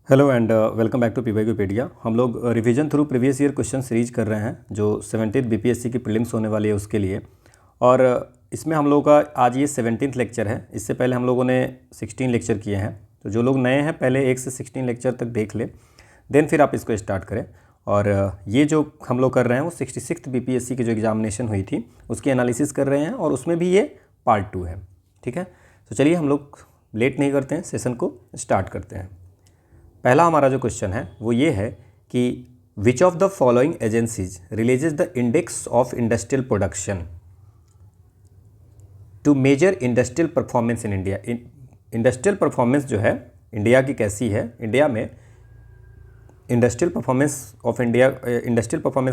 Hello and welcome back to PYQpedia. हम लोग revision through previous year question series कर रहे हैं जो 17th बीपीएससी की प्रीलिम्स होने वाली है उसके लिए। और इसमें हम लोगों का आज ये 17th लेक्चर है। इससे पहले हम लोगों ने 16 लेक्चर किए हैं, तो जो लोग नए हैं पहले 1 से 16 लेक्चर तक देख ले, देन फिर आप इसको स्टार्ट करें। और ये जो हम लोग कर रहे हैं वो 66th बीपीएससी की जो एग्जामिनेशन हुई थी उसकी एनालिसिस कर रहे हैं, और उसमें भी ये पार्ट 2 है। ठीक है, तो चलिए हम लोग लेट नहीं करते हैं, सेशन को स्टार्ट करते हैं। पहला हमारा जो क्वेश्चन है वो ये है कि which of the following agencies releases the index of industrial production to measure industrial performance in India. Industrial performance जो है इंडिया की कैसी है, इंडिया में इंडस्ट्रियल परफॉर्मेंस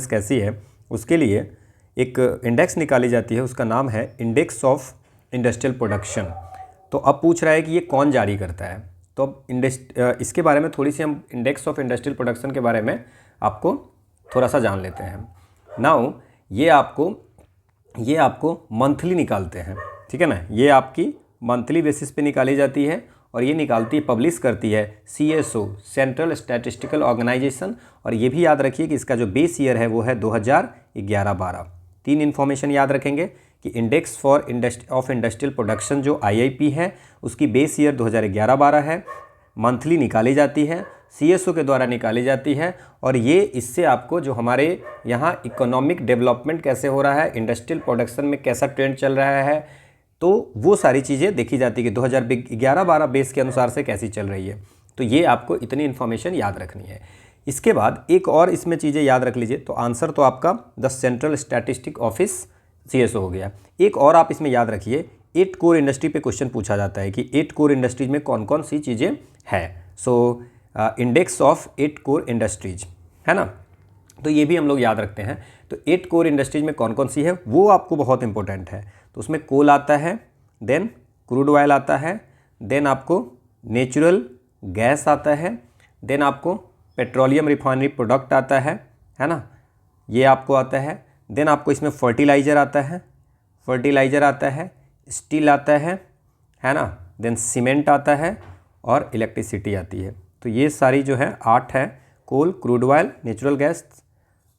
कैसी है, उसके लिए एक इंडेक्स निकाली जाती है, उसका नाम है इंडेक्स ऑफ इंडस्ट्रियल प्रोडक्शन। तो अब पूछ रहा है कि ये कौन जारी करता है। तो अब इसके बारे में थोड़ी सी हम इंडेक्स ऑफ इंडस्ट्रियल प्रोडक्शन के बारे में आपको थोड़ा सा जान लेते हैं। नाउ ये आपको मंथली निकालते हैं, ठीक है ना। ये आपकी मंथली बेसिस पे निकाली जाती है, और ये पब्लिश करती है CSO, सेंट्रल स्टैटिस्टिकल ऑर्गेनाइजेशन। और ये भी याद रखिए कि इसका जो बेस ईयर है वो है 2011-12। 3 इन्फॉर्मेशन याद रखेंगे कि इंडेक्स ऑफ इंडस्ट्रियल प्रोडक्शन जो IIP है उसकी बेस ईयर 2011-12 है, मंथली निकाली जाती है, CSO के द्वारा निकाली जाती है। और ये इससे आपको जो हमारे यहाँ इकोनॉमिक डेवलपमेंट कैसे हो रहा है, इंडस्ट्रियल प्रोडक्शन में कैसा ट्रेंड चल रहा है, तो वो सारी चीज़ें देखी जाती है कि 2011-12 बेस के अनुसार से कैसी चल रही है। तो ये आपको इतनी इन्फॉर्मेशन याद रखनी है। इसके बाद एक और इसमें चीज़ें याद रख लीजिए। तो आंसर तो आपका the central statistic office CSO हो गया। एक और आप इसमें याद रखिए, 8 कोर इंडस्ट्री पे क्वेश्चन पूछा जाता है कि 8 कोर इंडस्ट्रीज में कौन कौन सी चीज़ें हैं। So index of 8 core industries है ना, तो ये भी हम लोग याद रखते हैं। तो 8 कोर इंडस्ट्रीज में कौन कौन सी है वो आपको बहुत इंपॉर्टेंट है। तो उसमें कोल आता है, देन क्रूड ऑयल आता है, देन आपको नेचुरल गैस आता है, देन आपको पेट्रोलियम रिफाइनरी प्रोडक्ट आता है ना, ये आपको आता है। देन आपको इसमें फर्टिलाइज़र आता है, स्टील आता है ना, देन सीमेंट आता है, और इलेक्ट्रिसिटी आती है। तो ये सारी जो है 8 है, coal, crude oil, natural gas,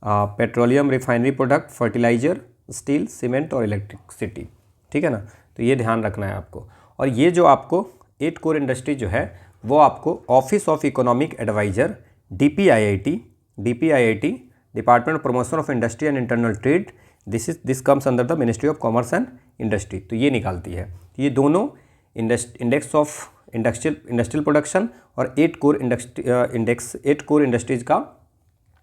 petroleum refinery product, fertiliser, steel, cement और इलेक्ट्रिसिटी। ठीक है ना, तो ये ध्यान रखना है आपको। और ये जो आपको 8 कोर इंडस्ट्री जो है वो आपको office of economic adviser DPIIT department of promotion of industry and internal trade, this comes under the ministry of commerce and industry, तो ये निकालती है। ये दोनों इंडेक्स ऑफ इंडस्ट्रियल प्रोडक्शन और 8 कोर इंडस्ट्रीज का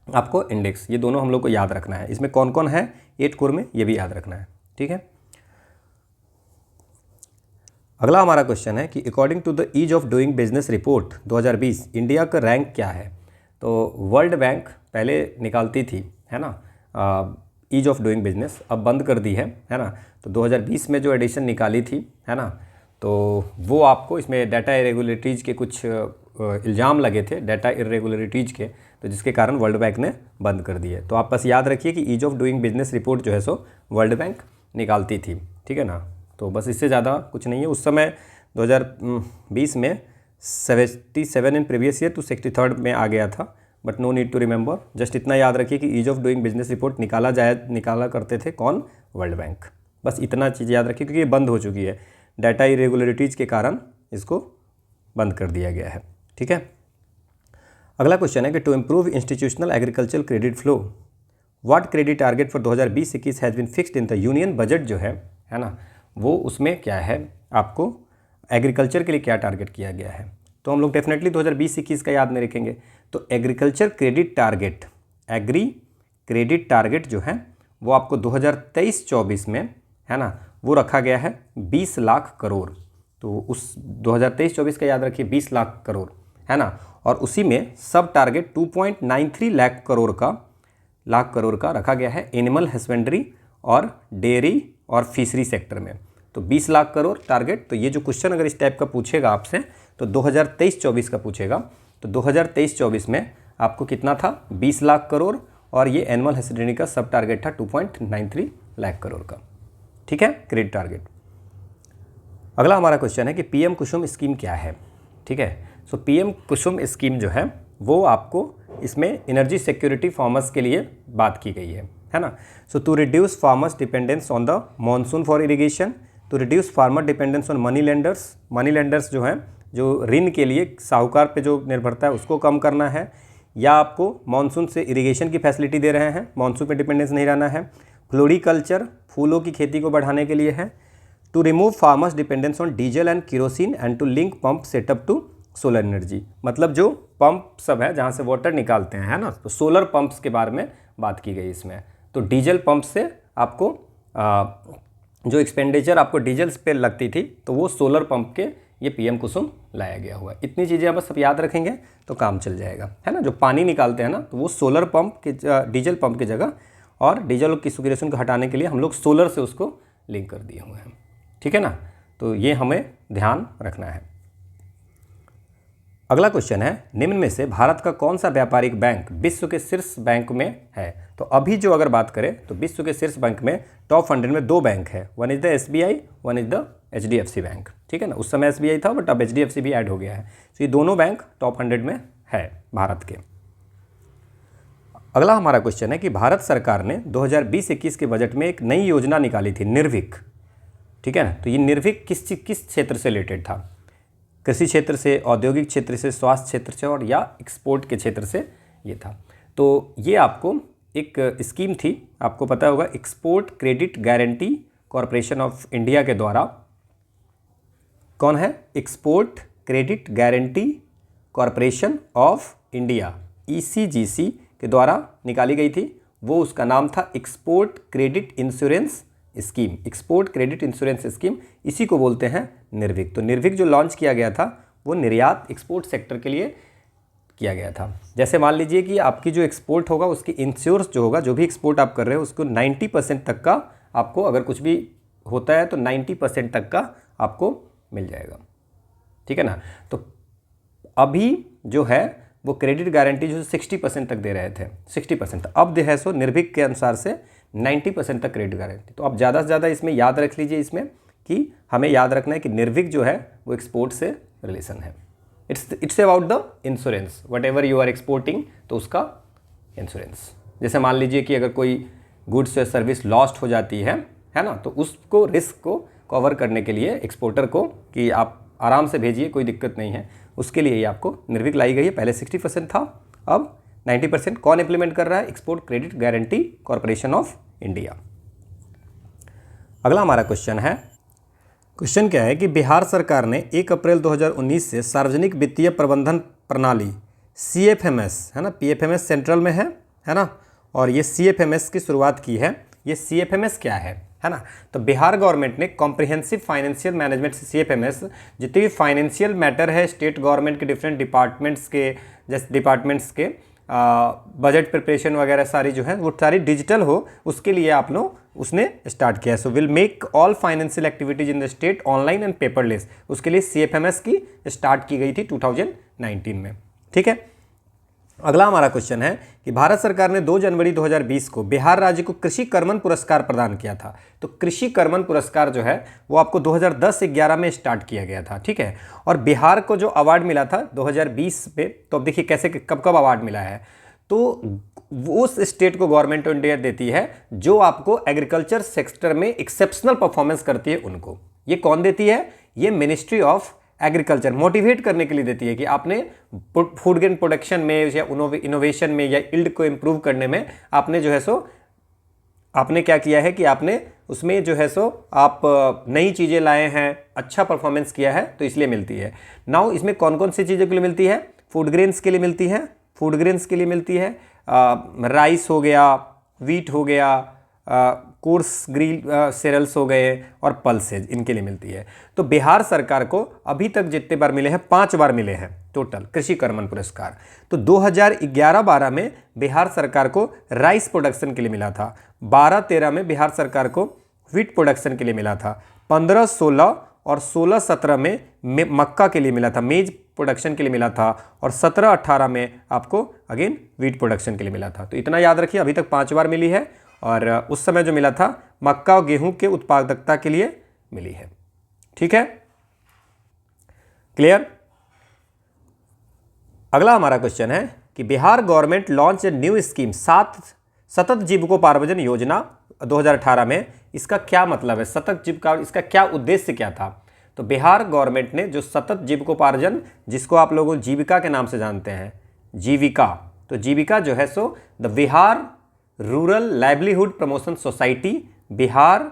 आपको इंडेक्स, ये दोनों हम लोग को याद रखना है। इसमें कौन कौन है 8 कोर में, ये भी याद रखना है। ठीक है, अगला हमारा क्वेश्चन है कि according to the ease of doing business report 2020 India का रैंक क्या है। तो वर्ल्ड बैंक पहले निकालती थी, है ना, ईज ऑफ डूइंग बिजनेस, अब बंद कर दी है ना। तो 2020 में जो एडिशन निकाली थी, है ना, तो वो आपको इसमें डाटा इरेगुलरिटीज़ के कुछ इल्ज़ाम लगे थे, डाटा इरेगुलरिटीज़ के, तो जिसके कारण वर्ल्ड बैंक ने बंद कर दी है। तो आप बस याद रखिए कि ease of doing business report जो है सो वर्ल्ड बैंक निकालती थी। ठीक है ना, तो बस इससे ज़्यादा कुछ नहीं है। उस समय 2020 में 77 इन प्रीवियस ईयर तो 63rd में आ गया था, but no need to remember, just इतना याद रखिए कि ease of doing business report निकाला करते थे कौन, वर्ल्ड बैंक। बस इतना चीज़ याद रखिए क्योंकि ये बंद हो चुकी है, डाटा इरेगुलरिटीज़ के कारण इसको बंद कर दिया गया है। ठीक है, अगला क्वेश्चन है कि to improve institutional agriculture credit flow what credit target for 2020-21 has been fixed in the union budget जो है ना, वो उसमें क्या है, आपको एग्रीकल्चर के लिए क्या टारगेट किया गया है। तो हम लोग डेफिनेटली 2020-21 का याद नहीं रखेंगे। तो एग्रीकल्चर क्रेडिट टारगेट जो है वो आपको 2023-24 में, है ना, वो रखा गया है 20 लाख करोड़। तो उस 2023-24 का याद रखिए 20 लाख करोड़, है ना। और उसी में सब टारगेट 2.93 लाख करोड़ का रखा गया है एनिमल हस्बेंड्री और डेयरी और फिशरी सेक्टर में। तो 20 लाख करोड़ टारगेट। तो ये जो क्वेश्चन अगर इस टाइप का पूछेगा आपसे तो 2023-24 का पूछेगा, तो 2023-24 में आपको कितना था, 20 लाख करोड़, और ये एनिमल हस्बेंड्री का सब टारगेट था 2.93 लाख करोड़ का। ठीक है, क्रेडिट टारगेट। अगला हमारा क्वेश्चन है कि PM कुसुम स्कीम क्या है। ठीक है, सो पीएम कुसुम स्कीम जो है वो आपको इसमें एनर्जी सिक्योरिटी फार्मर्स के लिए बात की गई है ना। So to reduce farmers dependence on the monsoon for irrigation, to reduce farmer dependence on money lenders जो हैं जो ऋण के लिए साहूकार पे जो निर्भरता है उसको कम करना है, या आपको मानसून से इरिगेशन की फैसिलिटी दे रहे हैं, मानसून पे डिपेंडेंस नहीं रहना है। फ्लोरिकल्चर, फूलों की खेती को बढ़ाने के लिए है। To remove farmers dependence on diesel and kerosene and to link pump setup to solar energy, मतलब जो पंप सब है जहाँ से वाटर निकालते हैं, है ना, तो सोलर पंप्स के बारे में बात की गई इसमें। तो डीजल पंप से आपको जो एक्सपेंडिचर आपको डीजल पे लगती थी तो वो सोलर पंप के ये पीएम कुसुम लाया गया हुआ है। इतनी चीज़ें आप बस सब याद रखेंगे तो काम चल जाएगा, है ना। जो पानी निकालते हैं ना तो वो सोलर पंप के डीजल पंप की जगह, और डीजल की केरोसिन को हटाने के लिए हम लोग सोलर से उसको लिंक कर दिए हुए हैं, ठीक है ना। तो ये हमें ध्यान रखना है। अगला क्वेश्चन है, निम्न में से भारत का कौन सा व्यापारिक बैंक विश्व के शीर्ष बैंक में है। तो अभी जो अगर बात करें तो विश्व के शीर्ष बैंक में टॉप 100 में 2 बैंक है, one is the SBI, one is the HDFC bank, ठीक है ना। उस समय एसबीआई था बट अब एचडीएफसी भी ऐड हो गया है। तो ये दोनों बैंक टॉप 100 में है भारत के। अगला हमारा क्वेश्चन है कि भारत सरकार ने 2020-21 के बजट में एक नई योजना निकाली थी, निर्विक, ठीक है ना। तो ये निर्विक किस क्षेत्र से रिलेटेड था, कृषि क्षेत्र से, औद्योगिक क्षेत्र से, स्वास्थ्य क्षेत्र से और या एक्सपोर्ट के क्षेत्र से ये था। तो ये आपको एक स्कीम थी, आपको पता होगा, export credit guarantee corporation of India के द्वारा। कौन है? Export credit guarantee corporation of India, ECGC के द्वारा निकाली गई थी। वो उसका नाम था export credit insurance scheme, export credit insurance scheme, इसी को बोलते हैं निर्विक। तो निर्विक जो लॉन्च किया गया था वो निर्यात एक्सपोर्ट सेक्टर के लिए किया गया था। जैसे मान लीजिए कि आपकी जो एक्सपोर्ट होगा उसकी इंश्योरेंस जो होगा, जो भी एक्सपोर्ट आप कर रहे हो उसको 90% तक का आपको, अगर कुछ भी होता है तो 90% तक का आपको मिल जाएगा, ठीक है ना। तो अभी जो है वो क्रेडिट गारंटी जो 60% तक दे रहे थे, 60%, अब जो है सो निर्विक के अनुसार से 90% तक क्रेडिट गारंटी। तो आप ज़्यादा से ज़्यादा इसमें याद रख लीजिए, इसमें कि हमें याद रखना है कि निर्विक जो है वो एक्सपोर्ट से रिलेशन है। It's about the insurance, whatever you are exporting, तो उसका इंश्योरेंस। जैसे मान लीजिए कि अगर कोई गुड्स या सर्विस लॉस्ट हो जाती है ना, तो उसको रिस्क को कवर करने के लिए एक्सपोर्टर को कि आप आराम से भेजिए, कोई दिक्कत नहीं है, उसके लिए ये आपको निर्विक लाई गई है। पहले 60% था, अब 90%। कौन इंप्लीमेंट कर रहा है? Export credit guarantee corporation of India. अगला हमारा क्वेश्चन है, क्वेश्चन क्या है कि बिहार सरकार ने 1 अप्रैल 2019 से सार्वजनिक वित्तीय प्रबंधन प्रणाली CFMS, है ना, PFMS सेंट्रल में है ना, और ये CFMS की शुरुआत की है। ये CFMS क्या है ना, तो बिहार गवर्नमेंट ने कॉम्प्रिहेंसिव फाइनेंशियल मैनेजमेंट CFMS, जितने भी फाइनेंशियल मैटर है स्टेट गवर्नमेंट के डिफरेंट डिपार्टमेंट्स के, जैसे डिपार्टमेंट्स के बजट प्रिपरेशन वगैरह सारी जो है वो सारी डिजिटल हो, उसके लिए आप लोग उसने स्टार्ट किया है। So will make all financial activities in the state online and paperless, उसके लिए CFMS की स्टार्ट की गई थी 2019 में, ठीक है। अगला हमारा क्वेश्चन है कि भारत सरकार ने 2 जनवरी 2020 को बिहार राज्य को कृषि कर्मण पुरस्कार प्रदान किया था। तो कृषि कर्मण पुरस्कार जो है वो आपको 2010-11 में स्टार्ट किया गया था, ठीक है। और बिहार को जो अवार्ड मिला था 2020 पे, तो अब देखिए कैसे कब कब अवार्ड मिला है। तो उस स्टेट को गवर्नमेंट ऑफ इंडिया देती है जो आपको एग्रीकल्चर सेक्टर में एक्सेप्शनल परफॉर्मेंस करती है उनको। ये कौन देती है? ये मिनिस्ट्री ऑफ एग्रीकल्चर मोटिवेट करने के लिए देती है कि आपने फूड ग्रेन प्रोडक्शन में या इनोवेशन में या यील्ड को इम्प्रूव करने में आपने जो है सो आपने क्या किया है कि आपने उसमें जो है सो आप नई चीज़ें लाए हैं, अच्छा परफॉर्मेंस किया है, तो इसलिए मिलती है। नाउ इसमें कौन कौन सी चीज़ों के लिए मिलती है? फूड ग्रेन्स के लिए मिलती है, फूड ग्रेन्स के लिए मिलती है, राइस हो गया, वीट हो गया, कोर्स ग्रीन सेरल्स हो गए और पल्सेज, इनके लिए मिलती है। तो बिहार सरकार को अभी तक जितने बार मिले हैं 5 बार मिले हैं टोटल कृषि कर्मण पुरस्कार। तो 2011-12 में बिहार सरकार को राइस प्रोडक्शन के लिए मिला था, 12-13 में बिहार सरकार को व्हीट प्रोडक्शन के लिए मिला था, 15-16 और 16-17 में मक्का के लिए मिला था, मेज प्रोडक्शन के लिए मिला था, और 17-18 में आपको अगेन व्हीट प्रोडक्शन के लिए मिला था। तो इतना याद रखिए, अभी तक 5 बार मिली है, और उस समय जो मिला था मक्का और गेहूं के उत्पादकता के लिए मिली है, ठीक है, क्लियर। अगला हमारा क्वेश्चन है कि Bihar government launch a new scheme सतत जीविकोपार्जन योजना 2018 में। इसका क्या मतलब है? सतत जीविका, इसका क्या उद्देश्य क्या था? तो बिहार गवर्नमेंट ने जो सतत जीविकोपार्जन, जिसको आप लोग जीविका के नाम से जानते हैं, जीविका, तो जीविका जो है so the Bihar rural livelihood promotion society, Bihar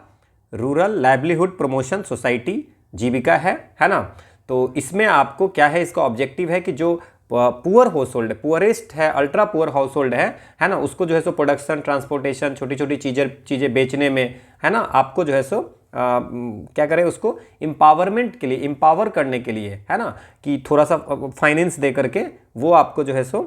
rural livelihood promotion society Jeevika है ना। तो इसमें आपको क्या है, इसका ऑब्जेक्टिव है कि जो पुअर हाउस होल्ड, पुअरेस्ट है, अल्ट्रा पुअर हाउस होल्ड है ना, उसको जो है सो प्रोडक्शन, ट्रांसपोर्टेशन, छोटी छोटी चीज़ें बेचने में, है ना, आपको जो है सो क्या करें, उसको एम्पावरमेंट के लिए, एम्पावर करने के लिए, है ना, कि थोड़ा सा फाइनेंस दे करके वो आपको जो है सो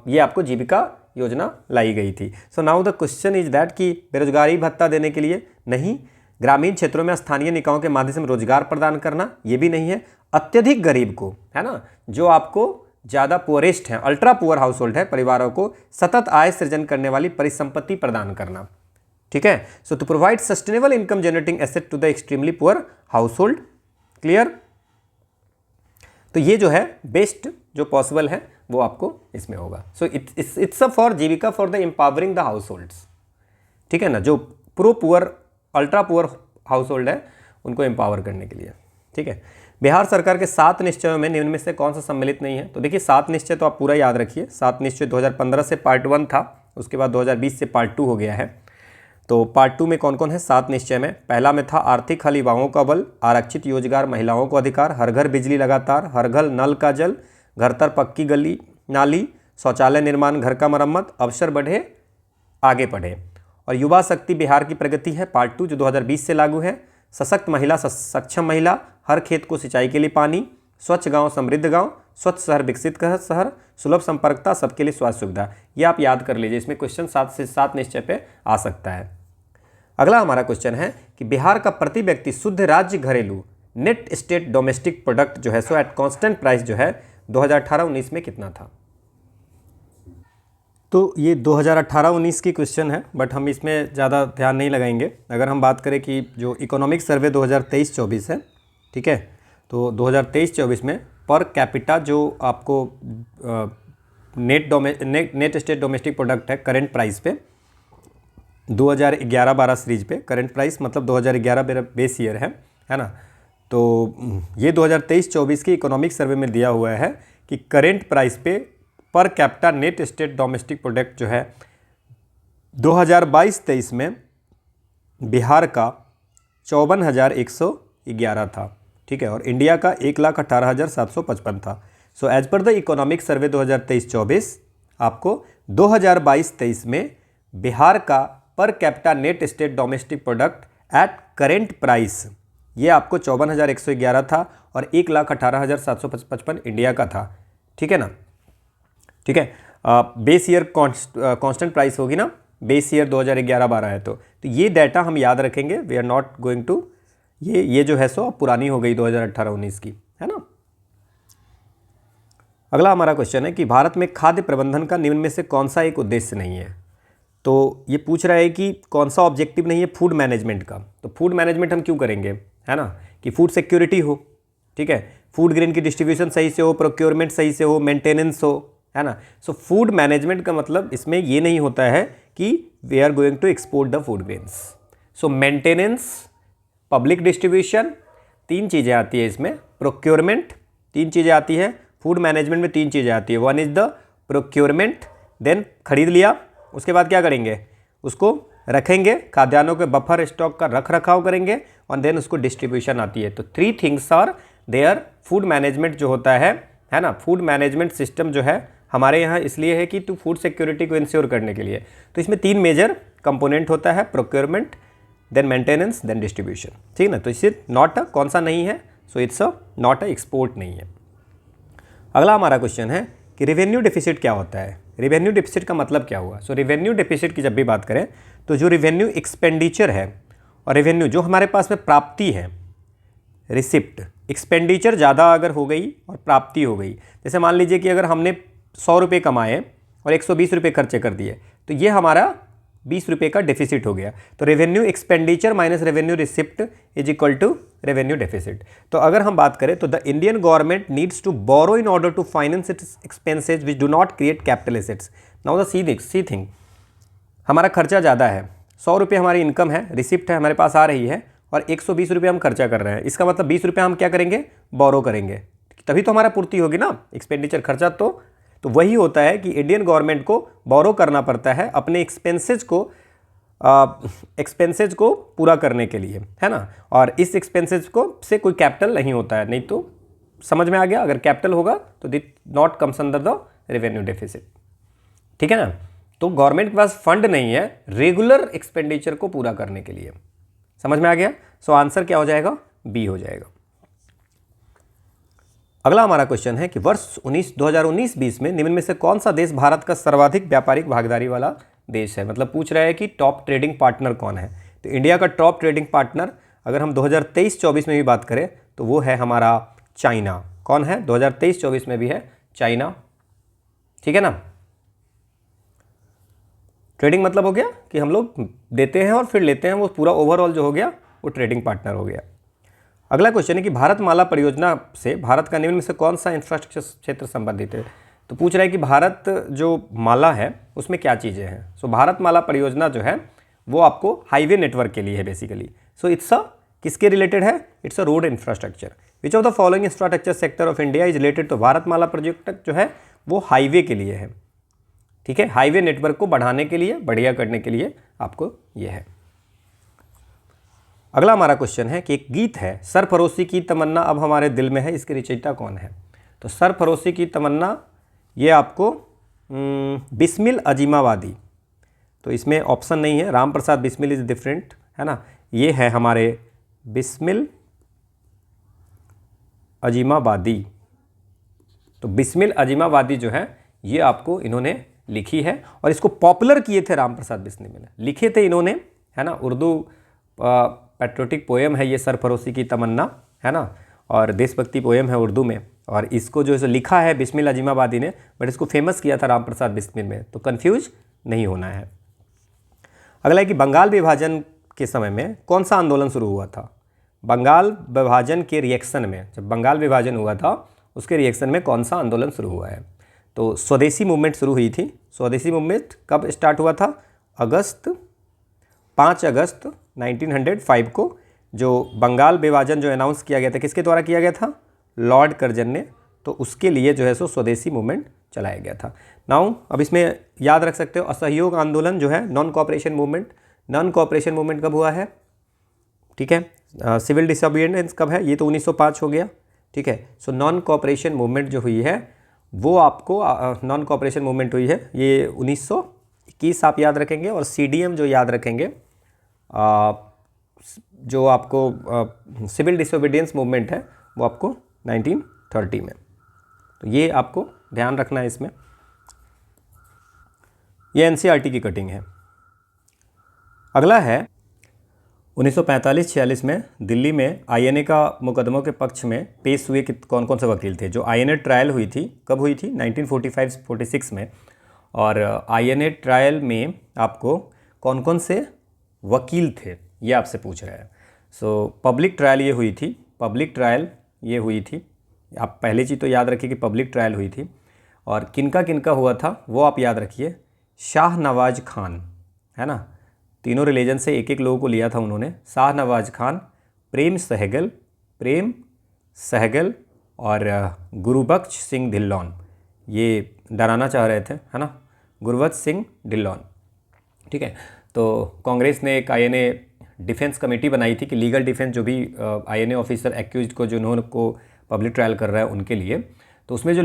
ये आपको जीविका योजना लाई गई थी। So now the question is that कि बेरोजगारी भत्ता देने के लिए नहीं, ग्रामीण क्षेत्रों में स्थानीय निकायों के माध्यम से रोजगार प्रदान करना, ये भी नहीं है, अत्यधिक गरीब को, है ना, जो आपको ज़्यादा पुअरेस्ट हैं, अल्ट्रा पुअर हाउस होल्ड है, परिवारों को सतत आय सृजन करने वाली परिसंपत्ति प्रदान करना। ठीक है, so to provide sustainable income generating asset to the extremely poor household. Clear? तो ये जो है बेस्ट जो पॉसिबल है वो आपको इसमें होगा। So it's a for Jeevika for the empowering the house holds. ठीक है ना, जो pro poor, ultra poor house hold है उनको एम्पावर करने के लिए। ठीक है, बिहार सरकार के 7 निश्चयों में निम्न में से कौन सा सम्मिलित नहीं है? तो देखिए 7 निश्चय तो आप पूरा याद रखिए। 7 निश्चय 2015 से पार्ट 1 था, उसके बाद 2020 से पार्ट 2 हो गया है। तो पार्ट 2 में कौन कौन है 7 निश्चय में? पहला में था आर्थिक हल युवाओं का बल, आरक्षित रोजगार महिलाओं को अधिकार, हर घर बिजली लगातार, हर घर नल का जल, घर तर पक्की गली नाली, शौचालय निर्माण, घर का मरम्मत, अवसर बढ़े आगे बढ़े। और युवा शक्ति बिहार की प्रगति है पार्ट 2 जो 2020 से लागू है। सशक्त महिला, सक्षम महिला, हर खेत को सिंचाई के लिए पानी, स्वच्छ गांव समृद्ध गांव, स्वच्छ शहर विकसित शहर, सुलभ संपर्कता, सबके लिए स्वास्थ्य सुविधा। ये आप याद कर लीजिए, इसमें क्वेश्चन 7 से 7 निश्चय पे आ सकता है। अगला हमारा क्वेश्चन है कि बिहार का प्रति व्यक्ति शुद्ध राज्य घरेलू नेट स्टेट डोमेस्टिक प्रोडक्ट जो है सो एट कांस्टेंट प्राइस जो है 2018-19 में कितना था? तो ये 2018-19 की क्वेश्चन है, बट हम इसमें ज़्यादा ध्यान नहीं लगाएंगे। अगर हम बात करें कि जो इकोनॉमिक सर्वे 2023-24 है, ठीक है, तो 2023-24 में पर कैपिटा जो आपको नेट स्टेट डोमेस्टिक प्रोडक्ट है करेंट प्राइस पे 2011-12 सीरीज पे, करेंट प्राइस मतलब 2011 मेरा बेस ईयर है ना। तो ये 2023-24 की इकोनॉमिक सर्वे में दिया हुआ है कि करेंट प्राइस पे पर capita net state domestic product जो है 2022-23 में बिहार का 54,111 था। ठीक है, और इंडिया का 1,18,755 था। So as per the economic survey 2023-24 आपको 2022-23 में बिहार का per capita net state domestic product at current price ये आपको 54,111 था और 1,18,755 इंडिया का था। ठीक है ना, ठीक है, बेस ईयर कांस्टेंट प्राइस होगी ना, बेस ईयर 2011-12 है। तो ये डाटा हम याद रखेंगे। We are not going to ये जो है सो पुरानी हो गई 2018-19 की, है ना। अगला हमारा क्वेश्चन है कि भारत में खाद्य प्रबंधन का निम्न में से कौन सा एक उद्देश्य नहीं है? तो ये पूछ रहा है कि कौन सा ऑब्जेक्टिव नहीं है फूड मैनेजमेंट का। तो फूड मैनेजमेंट हम क्यों करेंगे, है ना, कि फूड सिक्योरिटी हो, ठीक है, फूड ग्रेन की डिस्ट्रीब्यूशन सही से हो, प्रोक्योरमेंट सही से हो, मेंटेनेंस हो, है ना। सो फूड मैनेजमेंट का मतलब इसमें ये नहीं होता है कि we are going to export the food grains. So maintenance, public distribution, 3 चीज़ें आती है इसमें, प्रोक्योरमेंट 3 चीज़ें आती है, फूड मैनेजमेंट में 3 चीज़ें आती है। One is the procurement, then खरीद लिया, उसके बाद क्या करेंगे, उसको रखेंगे, खाद्यान्नों के बफर स्टॉक का रख रखाव करेंगे, और देन उसको डिस्ट्रीब्यूशन आती है। तो 3 things are there. Food management जो होता है ना, फूड मैनेजमेंट सिस्टम जो है हमारे यहाँ इसलिए है कि टू फूड सिक्योरिटी को इंश्योर करने के लिए। तो इसमें 3 मेजर कंपोनेंट होता है, procurement, then maintenance, then distribution. ठीक ना, तो इससे नॉट अ कौन सा नहीं है, so it's a not a export नहीं है। अगला हमारा क्वेश्चन है कि रेवेन्यू डेफिसिट क्या होता है? रेवेन्यू डेफिसिट का मतलब क्या हुआ? सो रेवेन्यू डेफिसिट की जब भी बात करें तो जो रेवेन्यू एक्सपेंडिचर है और रेवेन्यू जो हमारे पास में प्राप्ति है, रिसिप्ट, एक्सपेंडिचर ज़्यादा अगर हो गई और प्राप्ति हो गई, जैसे मान लीजिए कि अगर हमने 100 रुपये कमाए और 120 रुपये खर्चे कर दिए, तो ये हमारा ₹20 का डेफिसिट हो गया। तो revenue expenditure minus revenue receipt is equal to revenue deficit. तो अगर हम बात करें तो the Indian government needs to borrow in order to finance its expenses which do not create capital assets. Now the see thing, हमारा खर्चा ज़्यादा है, ₹100 हमारी इनकम है, रिसिप्ट है हमारे पास आ रही है, और ₹120 हम खर्चा कर रहे हैं। इसका मतलब ₹20 हम क्या करेंगे, बोरो करेंगे, तभी तो हमारा पूर्ति होगी ना एक्सपेंडिचर खर्चा। तो वही होता है कि इंडियन गवर्नमेंट को बोरो करना पड़ता है अपने एक्सपेंसेज को पूरा करने के लिए, है ना। और इस एक्सपेंसेज को से कोई कैपिटल नहीं होता है, नहीं तो समझ में आ गया, अगर कैपिटल होगा तो it not comes under the revenue deficit, ठीक है ना। तो गवर्नमेंट के पास फंड नहीं है रेगुलर एक्सपेंडिचर को पूरा करने के लिए। समझ में आ गया। सो आंसर क्या हो जाएगा, बी हो जाएगा। अगला हमारा क्वेश्चन है कि वर्ष 2019-20 में निम्न में से कौन सा देश भारत का सर्वाधिक व्यापारिक भागीदारी वाला देश है। मतलब पूछ रहा है कि टॉप ट्रेडिंग पार्टनर कौन है। तो इंडिया का टॉप ट्रेडिंग पार्टनर अगर हम 2023-24 में भी बात करें तो वो है हमारा चाइना। कौन है, 2023-24 में भी है चाइना, ठीक है ना। ट्रेडिंग मतलब हो गया कि हम लोग देते हैं और फिर लेते हैं, वो पूरा ओवरऑल जो हो गया वो ट्रेडिंग पार्टनर हो गया। अगला क्वेश्चन है कि भारतमाला परियोजना से भारत का निम्न में से कौन सा इंफ्रास्ट्रक्चर क्षेत्र संबंधित है। तो पूछ रहा है कि भारत जो माला है उसमें क्या चीज़ें हैं। सो भारतमाला परियोजना जो है वो आपको हाईवे नेटवर्क के लिए है बेसिकली। सो इट्स अ किसके रिलेटेड है, it's a road infrastructure. Which of the following infrastructure sector of India is related. तो भारतमाला प्रोजेक्ट जो है वो हाईवे के लिए है, ठीक है, हाईवे नेटवर्क को बढ़ाने के लिए, बढ़िया करने के लिए आपको ये है। अगला हमारा क्वेश्चन है कि एक गीत है सरफरोशी की तमन्ना अब हमारे दिल में है, इसके रचयिता कौन है। तो सरफरोशी की तमन्ना ये आपको बिस्मिल अजीमाबादी, तो इसमें ऑप्शन नहीं है, राम प्रसाद बिस्मिल इज डिफरेंट, है ना। ये है हमारे बिस्मिल अजीमाबादी। तो बिस्मिल अजीमाबादी जो है ये आपको इन्होंने लिखी है और इसको पॉपुलर किए थे राम प्रसाद बिस्मिल ने, लिखे थे इन्होंने, है ना। उर्दू पैट्रियोटिक पोएम है ये सरफरोशी की तमन्ना, है ना, और देशभक्ति पोएम है उर्दू में। और इसको जो है लिखा है बिस्मिल अजीमाबादी ने, बट इसको फेमस किया था राम प्रसाद बिस्मिल में, तो कंफ्यूज नहीं होना है। अगला है कि बंगाल विभाजन के समय में कौन सा आंदोलन शुरू हुआ था। बंगाल विभाजन के रिएक्शन में, जब बंगाल विभाजन हुआ था उसके रिएक्शन में कौन सा आंदोलन शुरू हुआ है। तो स्वदेशी मूवमेंट शुरू हुई थी। स्वदेशी मूवमेंट कब स्टार्ट हुआ था, 5 अगस्त 1905 को जो बंगाल विभाजन जो अनाउंस किया गया था, किसके द्वारा किया गया था, लॉर्ड कर्जन ने। तो उसके लिए जो है सो स्वदेशी मूवमेंट चलाया गया था। नाउ अब इसमें याद रख सकते हो असहयोग आंदोलन जो है non cooperation movement. Non cooperation movement कब हुआ है, ठीक है। सिविल डिसोबीडियंस कब है, ये तो 1905 हो गया, ठीक है। सो नॉन कोऑपरेशन मूवमेंट जो हुई है वो आपको नॉन कोऑपरेशन मूवमेंट हुई है ये 1921 आप याद रखेंगे। और CDM जो याद रखेंगे जो आपको सिविल डिसोबीडियंस मूवमेंट है वो आपको 1930 में। तो ये आपको ध्यान रखना है इसमें। ये NCERT की कटिंग है। अगला है 1945-46 में दिल्ली में INA का मुकदमों के पक्ष में पेश हुए कौन कौन से वकील थे। जो INA ट्रायल हुई थी कब हुई थी, 1945-46 में। और INA ट्रायल में आपको कौन कौन से वकील थे ये आपसे पूछ रहा है। सो पब्लिक ट्रायल ये हुई थी, पब्लिक ट्रायल ये हुई थी। आप पहली चीज़ तो याद रखिए कि पब्लिक ट्रायल हुई थी। और किनका किनका हुआ था वो आप याद रखिए, शाहनवाज खान, है ना, तीनों रिलीजन से एक एक लोगों को लिया था उन्होंने। शाहनवाज खान, प्रेम सहगल और गुरुबख्श सिंह ढिल्लोन, ये डराना चाह रहे थे, है ना, गुरबख्श सिंह ढिल्लोन, ठीक है। तो कांग्रेस ने एक INA डिफेंस कमेटी बनाई थी कि लीगल डिफेंस जो भी INA ऑफिसर एक्यूज को जो उन्होंने को पब्लिक ट्रायल कर रहा है उनके लिए। तो उसमें जो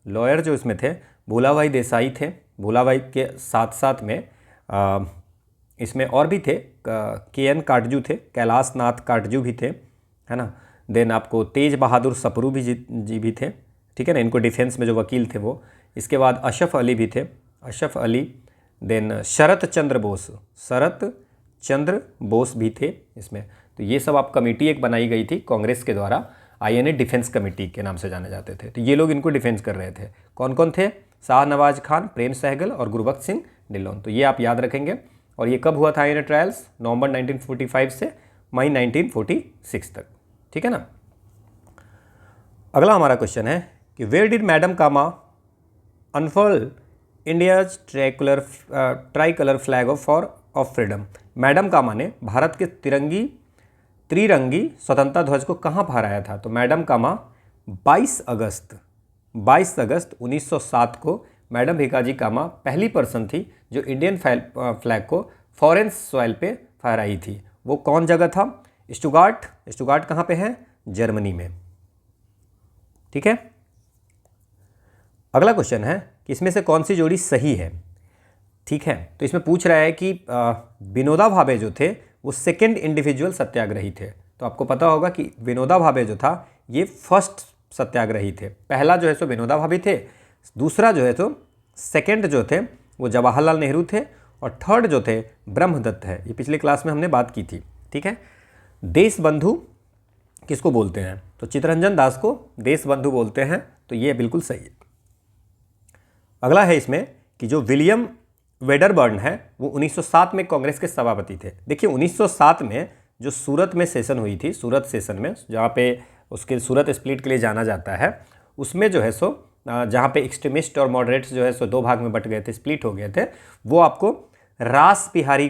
लॉयर जो इसमें थे भोलाभाई देसाई थे। भोलाभाई के साथ साथ में इसमें और भी थे, KN काटजू थे, कैलाश नाथ काटजू भी थे, है ना। देन आपको तेज बहादुर सप्रू भी जी भी थे, ठीक है ना, इनको डिफेंस में जो वकील थे वो। इसके बाद अशरफ अली भी थे, अशरफ अली। देन शरत चंद्र बोस भी थे इसमें। तो ये सब आप कमेटी एक बनाई गई थी कांग्रेस के द्वारा, INA डिफेंस कमेटी के नाम से जाने जाते थे। तो ये लोग इनको डिफेंस कर रहे थे। कौन कौन थे, शाहनवाज खान, प्रेम सहगल और गुरबख्श सिंह डिलॉन। तो ये आप याद रखेंगे। और ये कब हुआ था ये ट्रायल्स? नवंबर 1945 से मई 1946 तक। ठीक है ना। अगला हमारा क्वेश्चन है कि where did madam Cama unfurl India's tricolour flag of freedom. Madam Cama ने भारत के त्रिरंगी स्वतंत्रता ध्वज को कहाँ फहराया था? तो मैडम कामा 22 अगस्त 1907 को मैडम भिकाजी कामा पहली पर्सन थी जो इंडियन फ्लैग को फॉरेन सॉइल पे फहराई थी। वो कौन जगह था? स्टुगार्ट कहाँ पे है? जर्मनी में। ठीक है। अगला क्वेश्चन है कि इसमें से कौन सी जोड़ी सही है? ठीक है, तो इसमें पूछ रहा है कि विनोबा भावे जो थे वो सेकंड इंडिविजुअल सत्याग्रही थे। तो आपको पता होगा कि विनोबा भावे जो था ये फर्स्ट सत्याग्रही थे। पहला जो है सो विनोबा भावे थे, दूसरा जो है तो सेकंड जो थे वो जवाहरलाल नेहरू थे, और थर्ड जो थे ब्रह्मदत्त है। ये पिछले क्लास में हमने बात की थी। ठीक है। देश बंधु किसको बोलते हैं? तो चित्तरंजन दास को देश बंधु बोलते हैं। तो ये बिल्कुल सही है। अगला है इसमें कि जो विलियम वेडरबर्न है वो 1907 में कांग्रेस के सभापति थे। देखिए 1907 में जो सूरत में सेशन हुई थी, सूरत सेशन में, जहाँ पे उसके सूरत स्प्लिट के लिए जाना जाता है, उसमें जो है सो जहाँ पे एक्सट्रीमिस्ट और मॉडरेट्स जो है सो दो भाग में बट गए थे, स्प्लिट हो गए थे, वो आपको रास बिहारी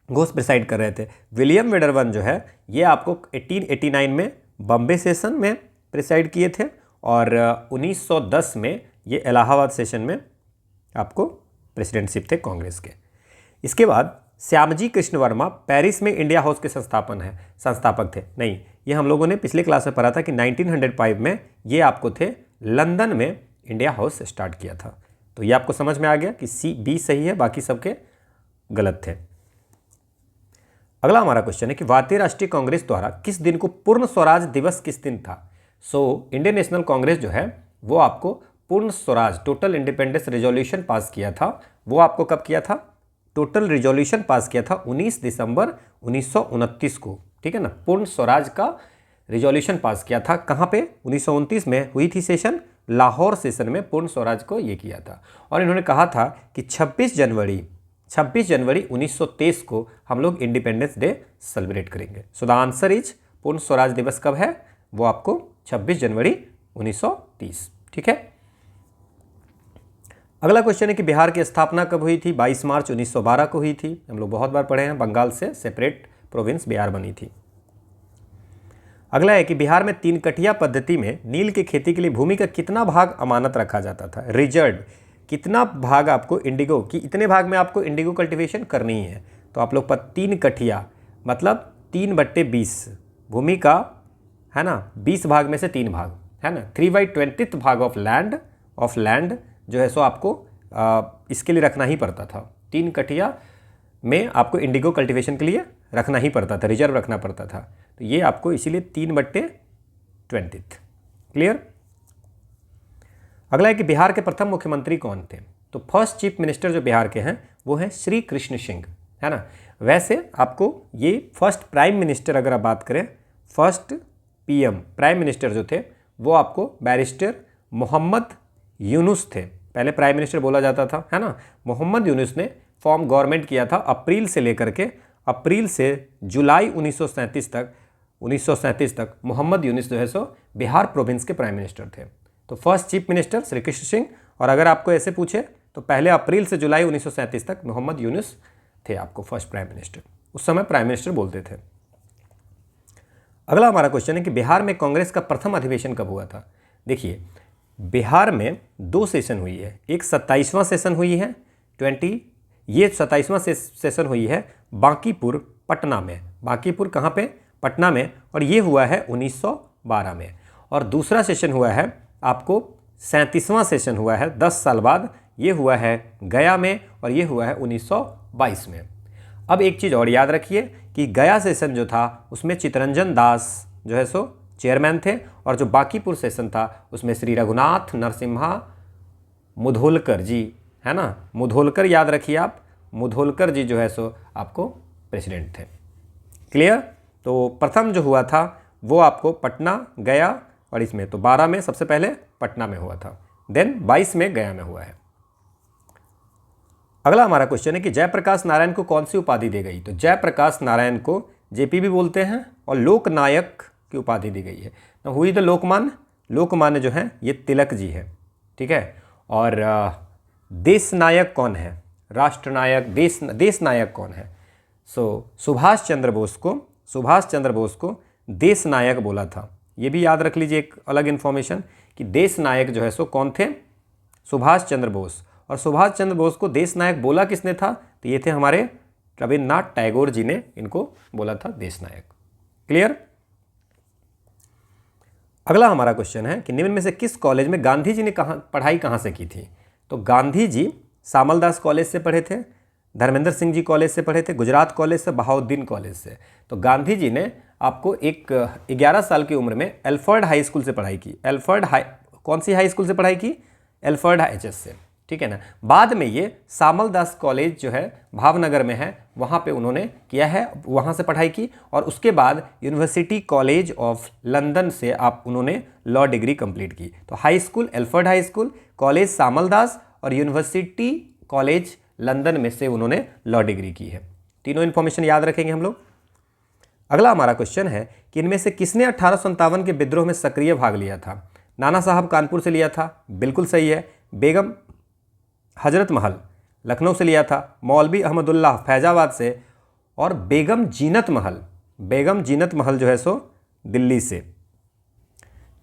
घोष प्रिसाइड कर रहे थे। विलियम वेडरबर्न जो है ये आपको 1889 में बॉम्बे सेशन में प्रिसाइड किए थे, और 1910 में ये इलाहाबाद सेशन में आपको प्रेसिडेंटशिप थे कांग्रेस के। इसके बाद श्यामजी कृष्ण वर्मा पेरिस में इंडिया हाउस के संस्थापक थे। नहीं, ये हम लोगों ने पिछले क्लास में पढ़ा था कि 1905 में ये आपको थे लंदन में इंडिया हाउस स्टार्ट किया था। तो ये आपको समझ में आ गया कि बी सही है, बाकी सबके गलत थे। अगला हमारा क्वेश्चन है कि भारतीय राष्ट्रीय कांग्रेस द्वारा किस दिन को पूर्ण स्वराज दिवस किस दिन था? इंडियन नेशनल कांग्रेस जो है वो आपको पूर्ण Swaraj total independence resolution pass किया था। वो आपको कब किया था? टोटल रेजोल्यूशन पास किया था 19 दिसंबर 1929 को। ठीक है ना। पूर्ण स्वराज का रेजोल्यूशन पास किया था कहाँ पे? 1929 में हुई थी सेशन, लाहौर सेशन में पूर्ण स्वराज को ये किया था। और इन्होंने कहा था कि 26 जनवरी 1923 को हम लोग इंडिपेंडेंस डे सेलिब्रेट करेंगे। सो द आंसर इज पूर्ण स्वराज दिवस कब है? वो आपको 26 जनवरी 1930। ठीक है। अगला क्वेश्चन है कि बिहार की स्थापना कब हुई थी? 22 मार्च 1912 को हुई थी। हम लोग बहुत बार पढ़े हैं, बंगाल से सेपरेट प्रोविंस बिहार बनी थी। अगला है कि बिहार में 3 कठिया पद्धति में नील की खेती के लिए भूमि का कितना भाग अमानत रखा जाता था? रिजर्व। कितना भाग आपको इंडिगो की, इतने भाग में आपको इंडिगो कल्टीवेशन करनी है। तो आप लोग 3 कठिया मतलब 3/20 भूमि का है ना, 20 भाग में से 3 भाग है ना, 3/20 भाग ऑफ लैंड जो है सो आपको इसके लिए रखना ही पड़ता था। 3 कठिया में आपको इंडिगो कल्टीवेशन के लिए रखना ही पड़ता था, रिजर्व रखना पड़ता था। तो ये आपको इसीलिए 3/20। क्लियर। अगला है कि बिहार के प्रथम मुख्यमंत्री कौन थे? तो फर्स्ट चीफ मिनिस्टर जो बिहार के हैं वो हैं श्री कृष्ण सिंह, है ना। वैसे आपको ये फर्स्ट प्राइम मिनिस्टर अगर आप बात करें, फर्स्ट पीएम प्राइम मिनिस्टर जो थे वो आपको बैरिस्टर मोहम्मद यूनुस थे। पहले प्राइम मिनिस्टर बोला जाता था, है ना। मोहम्मद यूनुस ने फॉर्म गवर्नमेंट किया था अप्रैल से जुलाई 1937 तक मोहम्मद यूनुस जो है सो बिहार प्रोविंस के प्राइम मिनिस्टर थे। तो first chief minister Shri Krishna Singh, और अगर आपको ऐसे पूछे तो पहले अप्रैल से जुलाई 1937 तक मोहम्मद यूनुस थे आपको फर्स्ट प्राइम मिनिस्टर। उस समय प्राइम मिनिस्टर बोलते थे। अगला हमारा क्वेश्चन है कि बिहार में कांग्रेस का प्रथम अधिवेशन कब हुआ था? देखिए बिहार में 2 सेशन हुई है। एक 27वां सेशन हुई है, 27वां सेशन हुई है बांकीपुर पटना में। बांकीपुर कहाँ पे? पटना में। और ये हुआ है 1912 में। और दूसरा सेशन हुआ है आपको 37वां सेशन हुआ है 10 साल बाद, ये हुआ है गया में, और ये हुआ है 1922 में। अब एक चीज़ और याद रखिए कि गया सेशन जो था उसमें चित्तरंजन दास जो है सो चेयरमैन थे, और जो बांकीपुर सेशन था उसमें श्री रघुनाथ नरसिम्हा मुधोलकर जी, है ना। मुधोलकर याद रखिए आप, मुधोलकर जी जो है सो आपको प्रेसिडेंट थे। क्लियर। तो प्रथम जो हुआ था वो आपको पटना, गया, और इसमें तो 12 में सबसे पहले पटना में हुआ था, देन 22 में गया में हुआ है। अगला हमारा क्वेश्चन है कि जयप्रकाश नारायण को कौन सी उपाधि दी गई। तो जयप्रकाश नारायण को जेपी भी बोलते हैं और लोकनायक की उपाधि दी गई है। हुई तो लोकमान्य, लोकमान्य जो है ये तिलक जी है, ठीक है। और देश नायक कौन है, राष्ट्रनायक, देश नायक कौन है। सुभाष चंद्र बोस को देश नायक बोला था। ये भी याद रख लीजिए एक अलग इन्फॉर्मेशन कि देश नायक जो है सो कौन थे, सुभाष चंद्र बोस। और सुभाष चंद्र बोस को देश नायक बोला किसने था, तो ये थे हमारे रविन्द्रनाथ टैगोर जी ने इनको बोला था देश नायक। क्लियर। अगला हमारा क्वेश्चन है कि निम्न में से किस कॉलेज में गांधी जी ने पढ़ाई कहाँ से की थी। तो गांधी जी सामलदास कॉलेज से पढ़े थे, धर्मेंद्र सिंह जी कॉलेज से पढ़े थे, गुजरात कॉलेज से, बहाउद्दीन कॉलेज से। तो गांधी जी ने आपको 11 साल की उम्र में एल्फर्ड हाई स्कूल से पढ़ाई की। कौन सी हाई स्कूल से पढ़ाई की, एल्फर्ड एचएस से, ठीक है ना। बाद में ये सामलदास कॉलेज जो है भावनगर में है, वहाँ पे उन्होंने किया है, वहाँ से पढ़ाई की। और उसके बाद यूनिवर्सिटी कॉलेज ऑफ लंदन से उन्होंने लॉ डिग्री कंप्लीट की। तो high school Alford high school, college Samaldas और यूनिवर्सिटी कॉलेज लंदन में से उन्होंने लॉ डिग्री की है। तीनों इन्फॉर्मेशन याद रखेंगे हम लोग। अगला हमारा क्वेश्चन है कि इनमें से किसने 1857 के विद्रोह में सक्रिय भाग लिया था। नाना साहब कानपुर से लिया था, बिल्कुल सही है। बेगम हजरत महल लखनऊ से लिया था, मौलवी अहमदुल्लाह फैजाबाद से, और बेगम जीनत महल जो है सो दिल्ली से।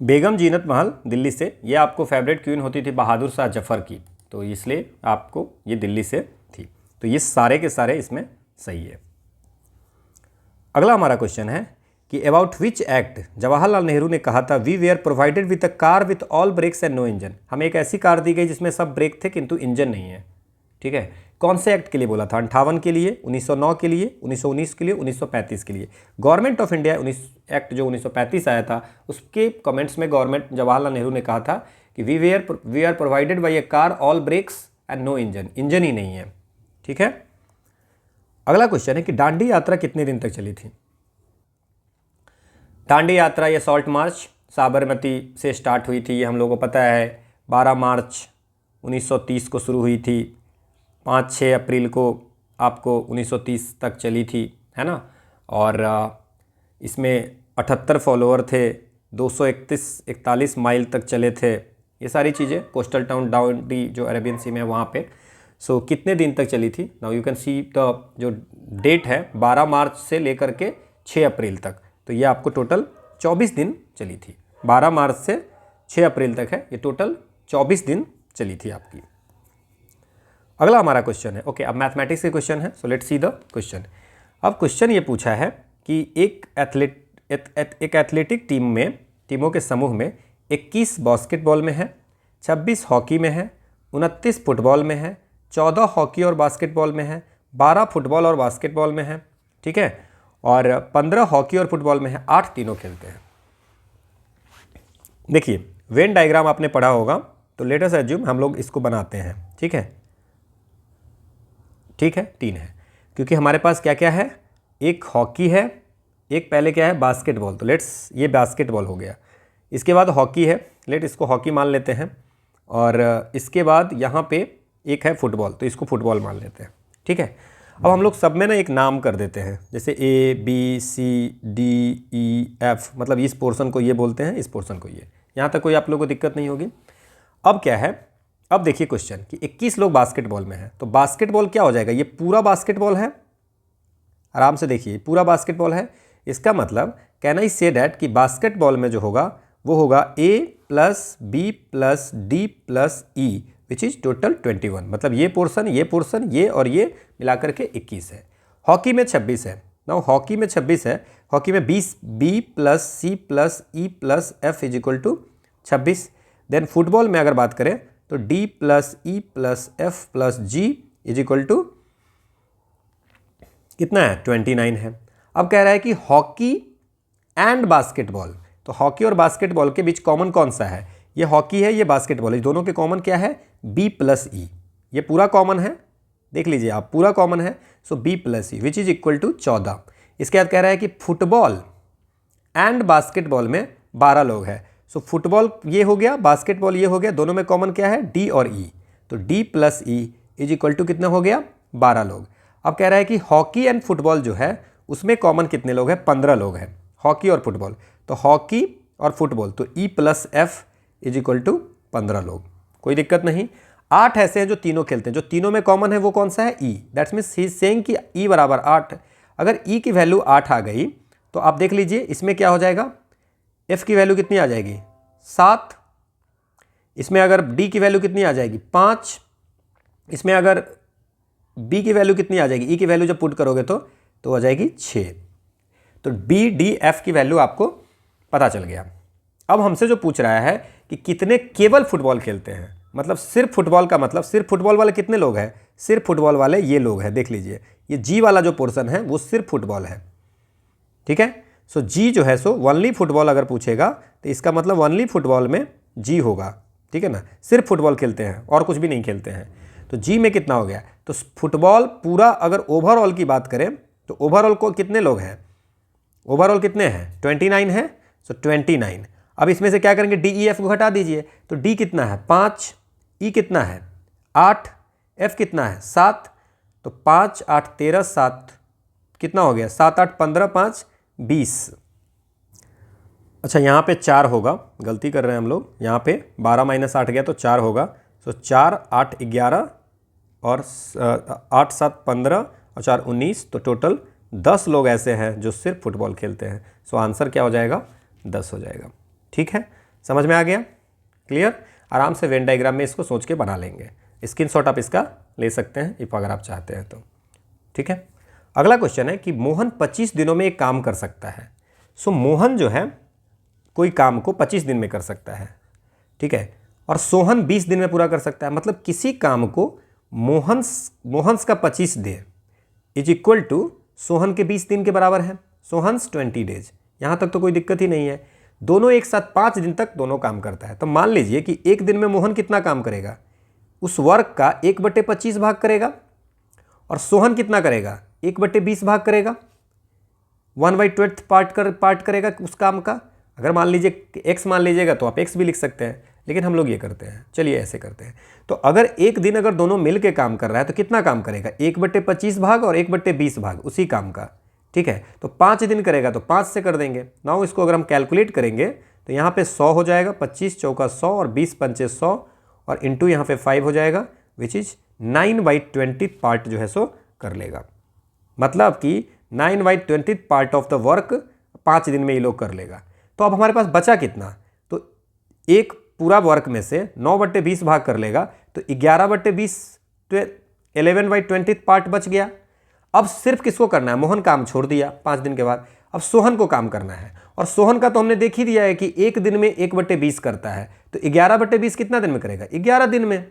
बेगम जीनत महल दिल्ली से, ये आपको फेवरेट क्वीन होती थी बहादुर शाह जफर की, तो इसलिए आपको ये दिल्ली से थी। तो ये सारे के सारे इसमें सही है। अगला हमारा क्वेश्चन है कि about which act Jawaharlal Nehru ने कहा था we were provided with a car with all brakes and no engine. हमें एक ऐसी कार दी गई जिसमें सब ब्रेक थे किंतु इंजन नहीं है, ठीक है। कौन से एक्ट के लिए बोला था, 58 के लिए, 1909 के लिए, 1919 के लिए, 1935 के लिए। गवर्नमेंट ऑफ इंडिया एक्ट जो 1935 आया था उसके कमेंट्स में गवर्नमेंट जवाहरलाल नेहरू ने कहा था कि we are provided by a car all brakes and no engine, engine ही नहीं है, ठीक है। अगला क्वेश्चन है कि दांडी यात्रा कितने दिन तक चली थी। दांडी यात्रा या सॉल्ट मार्च साबरमती से स्टार्ट हुई थी, ये हम लोगों को पता है। 12 मार्च 1930 को शुरू हुई थी, 5-6 अप्रैल को आपको 1930 तक चली थी, है ना। और इसमें 78 फॉलोअर थे, 241 माइल तक चले थे, ये सारी चीज़ें। कोस्टल टाउन दांडी जो अरेबियन सी में है वहाँ पे। कितने दिन तक चली थी, now you can see the जो डेट है 12 मार्च से लेकर के 6 अप्रैल तक, तो ये आपको टोटल 24 दिन चली थी। 12 मार्च से 6 अप्रैल तक है, ये टोटल 24 दिन चली थी आपकी। अगला हमारा क्वेश्चन है, ओके अब मैथमेटिक्स के क्वेश्चन है, so let's see the question. अब क्वेश्चन ये पूछा है कि एक एथलेटिक टीमों के समूह में 21 बास्केटबॉल में है, 26 हॉकी में है, 29 फुटबॉल में है, 14 हॉकी और बास्केटबॉल में है, 12 फुटबॉल और बास्केटबॉल में है, ठीक है, और 15 हॉकी और फुटबॉल में है, 8 तीनों खेलते हैं। देखिए वेन डायग्राम आपने पढ़ा होगा, तो लेट अस एज्यूम हम लोग इसको बनाते हैं, ठीक है, 3 है, क्योंकि हमारे पास क्या क्या है, एक हॉकी है, एक पहले क्या है बास्केटबॉल, तो लेट्स ये बास्केटबॉल हो गया, इसके बाद हॉकी है, लेट इसको हॉकी मान लेते हैं, और इसके बाद यहाँ पे एक है फुटबॉल, तो इसको फुटबॉल मान लेते हैं, ठीक है। अब हम लोग सब में ना एक नाम कर देते हैं, जैसे ABCDEF, मतलब इस पोर्शन को ये बोलते हैं, इस पोर्शन को ये, यहाँ तक कोई आप लोगों को दिक्कत नहीं होगी। अब क्या है, अब देखिए क्वेश्चन कि 21 लोग बास्केटबॉल में हैं, तो बास्केटबॉल क्या हो जाएगा, ये पूरा बास्केटबॉल है, आराम से देखिए पूरा बास्केटबॉल है। इसका मतलब कैन आई से डैट कि बास्केटबॉल में जो होगा वो होगा A + B + D + E which is total 21, मतलब ये पोर्शन ये और ये मिलाकर के 21 है। हॉकी में 26 है, ना हॉकी में 26 है, हॉकी में B + C + E + F is equal to 26। Then football में अगर बात करें तो D + E + F + G is equal to कितना है, 29 है। अब कह रहा है कि हॉकी एंड बास्केटबॉल, तो हॉकी और बास्केटबॉल के बीच कॉमन कौन सा है, ये हॉकी है, ये बास्केटबॉल है, दोनों के कॉमन क्या है B + E, ये पूरा कॉमन है, देख लीजिए आप पूरा कॉमन है, so B + E which is equal to 14। इसके बाद कह रहा है कि फुटबॉल एंड बास्केटबॉल में 12 लोग हैं, सो फुटबॉल ये हो गया, बास्केटबॉल ये हो गया, दोनों में कॉमन क्या है D और E, तो D + E is equal to कितना हो गया 12 लोग। अब कह रहा है कि हॉकी एंड फुटबॉल जो है उसमें कॉमन कितने लोग हैं, 15 लोग हैं, हॉकी और फुटबॉल। तो हॉकी और फुटबॉल तो E + F is equal to 15 लोग, कोई दिक्कत नहीं। 8 ऐसे हैं जो तीनों खेलते हैं, जो तीनों में कॉमन है वो कौन सा है, E। That's means he is saying कि E बराबर 8। अगर E की वैल्यू 8 आ गई तो आप देख लीजिए इसमें क्या हो जाएगा, F की वैल्यू कितनी आ जाएगी 7, इसमें अगर D की वैल्यू कितनी आ जाएगी 5, इसमें अगर B की वैल्यू कितनी आ जाएगी, E की वैल्यू जब पुट करोगे तो आ जाएगी 6। तो B, D, F की वैल्यू आपको पता चल गया। अब हमसे जो पूछ रहा है कि कितने केवल फुटबॉल खेलते हैं, मतलब सिर्फ फुटबॉल का मतलब सिर्फ फुटबॉल वाले कितने लोग हैं, सिर्फ फुटबॉल वाले ये लोग हैं। देख लीजिए ये G वाला जो पोर्शन है वो सिर्फ फुटबॉल है, ठीक है। सो G जो है सो ओनली फुटबॉल अगर पूछेगा तो इसका मतलब ओनली फुटबॉल में G होगा, ठीक है ना, सिर्फ फुटबॉल खेलते हैं और कुछ भी नहीं खेलते हैं। तो G में कितना हो गया, तो फुटबॉल पूरा अगर ओवरऑल की बात करें तो ओवरऑल को कितने लोग हैं, ओवरऑल कितने हैं 29 है। सो 29। अब इसमें से क्या करेंगे, D, E, F को हटा दीजिए। तो D कितना है 5, E कितना है 8, F कितना है 7। तो 5 8 13 7 कितना हो गया, 7 8 15 5 20। अच्छा यहाँ पे 4 होगा, गलती कर रहे हैं हम लोग, यहाँ पे 12 - 8 गया तो 4 होगा। सो 4 8 11 और 8 7 15 और 4 19, तो टोटल 10 लोग ऐसे हैं जो सिर्फ फुटबॉल खेलते हैं। सो आंसर क्या हो जाएगा 10 हो जाएगा, ठीक है। समझ में आ गया, क्लियर। आराम से वेन डायग्राम में इसको सोच के बना लेंगे, स्क्रीनशॉट आप इसका ले सकते हैं इफ अगर आप चाहते हैं तो, ठीक है। अगला क्वेश्चन है कि मोहन 25 दिनों में एक काम कर सकता है। सो मोहन जो है कोई काम को 25 दिन में कर सकता है, ठीक है, और सोहन 20 दिन में पूरा कर सकता है। मतलब किसी काम को मोहन्स का 25 दिन इज इक्वल टू सोहन के 20 दिन के बराबर है, सोहन्स 20 डेज। यहाँ तक तो कोई दिक्कत ही नहीं है, दोनों एक साथ 5 दिन तक दोनों काम करता है। तो मान लीजिए कि एक दिन में मोहन कितना काम करेगा, उस वर्क का 1/25 भाग करेगा, और सोहन कितना करेगा 1/20 भाग करेगा, 1/12 पार्ट करेगा उस काम का। अगर मान लीजिए x मान लीजिएगा तो आप x भी लिख सकते हैं, लेकिन हम लोग ये करते हैं, चलिए ऐसे करते हैं। तो अगर एक दिन अगर दोनों मिल के काम कर रहा है तो कितना काम करेगा, 1/25 भाग और 1/20 भाग उसी काम का, ठीक है। तो 5 दिन करेगा तो 5 से कर देंगे। नाउ इसको अगर हम कैलकुलेट करेंगे तो यहाँ पे 100 हो जाएगा, 25 चौका 100 और 20 पंचे 100 और इंटू यहाँ पे 5 हो जाएगा, विच इज 9/20 पार्ट जो है सो कर लेगा। मतलब कि 9/20 पार्ट ऑफ द वर्क 5 दिन में ये लोग कर लेगा। तो अब हमारे पास बचा कितना, तो एक पूरा वर्क में से 9/20 भाग कर लेगा तो 11/20 तो 11/20 पार्ट बच गया। अब सिर्फ किसको करना है, मोहन काम छोड़ दिया 5 दिन के बाद, अब सोहन को काम करना है। और सोहन का तो हमने देख ही दिया है कि एक दिन में 1/20 करता है, तो 11/20 कितना दिन में करेगा 11 दिन में।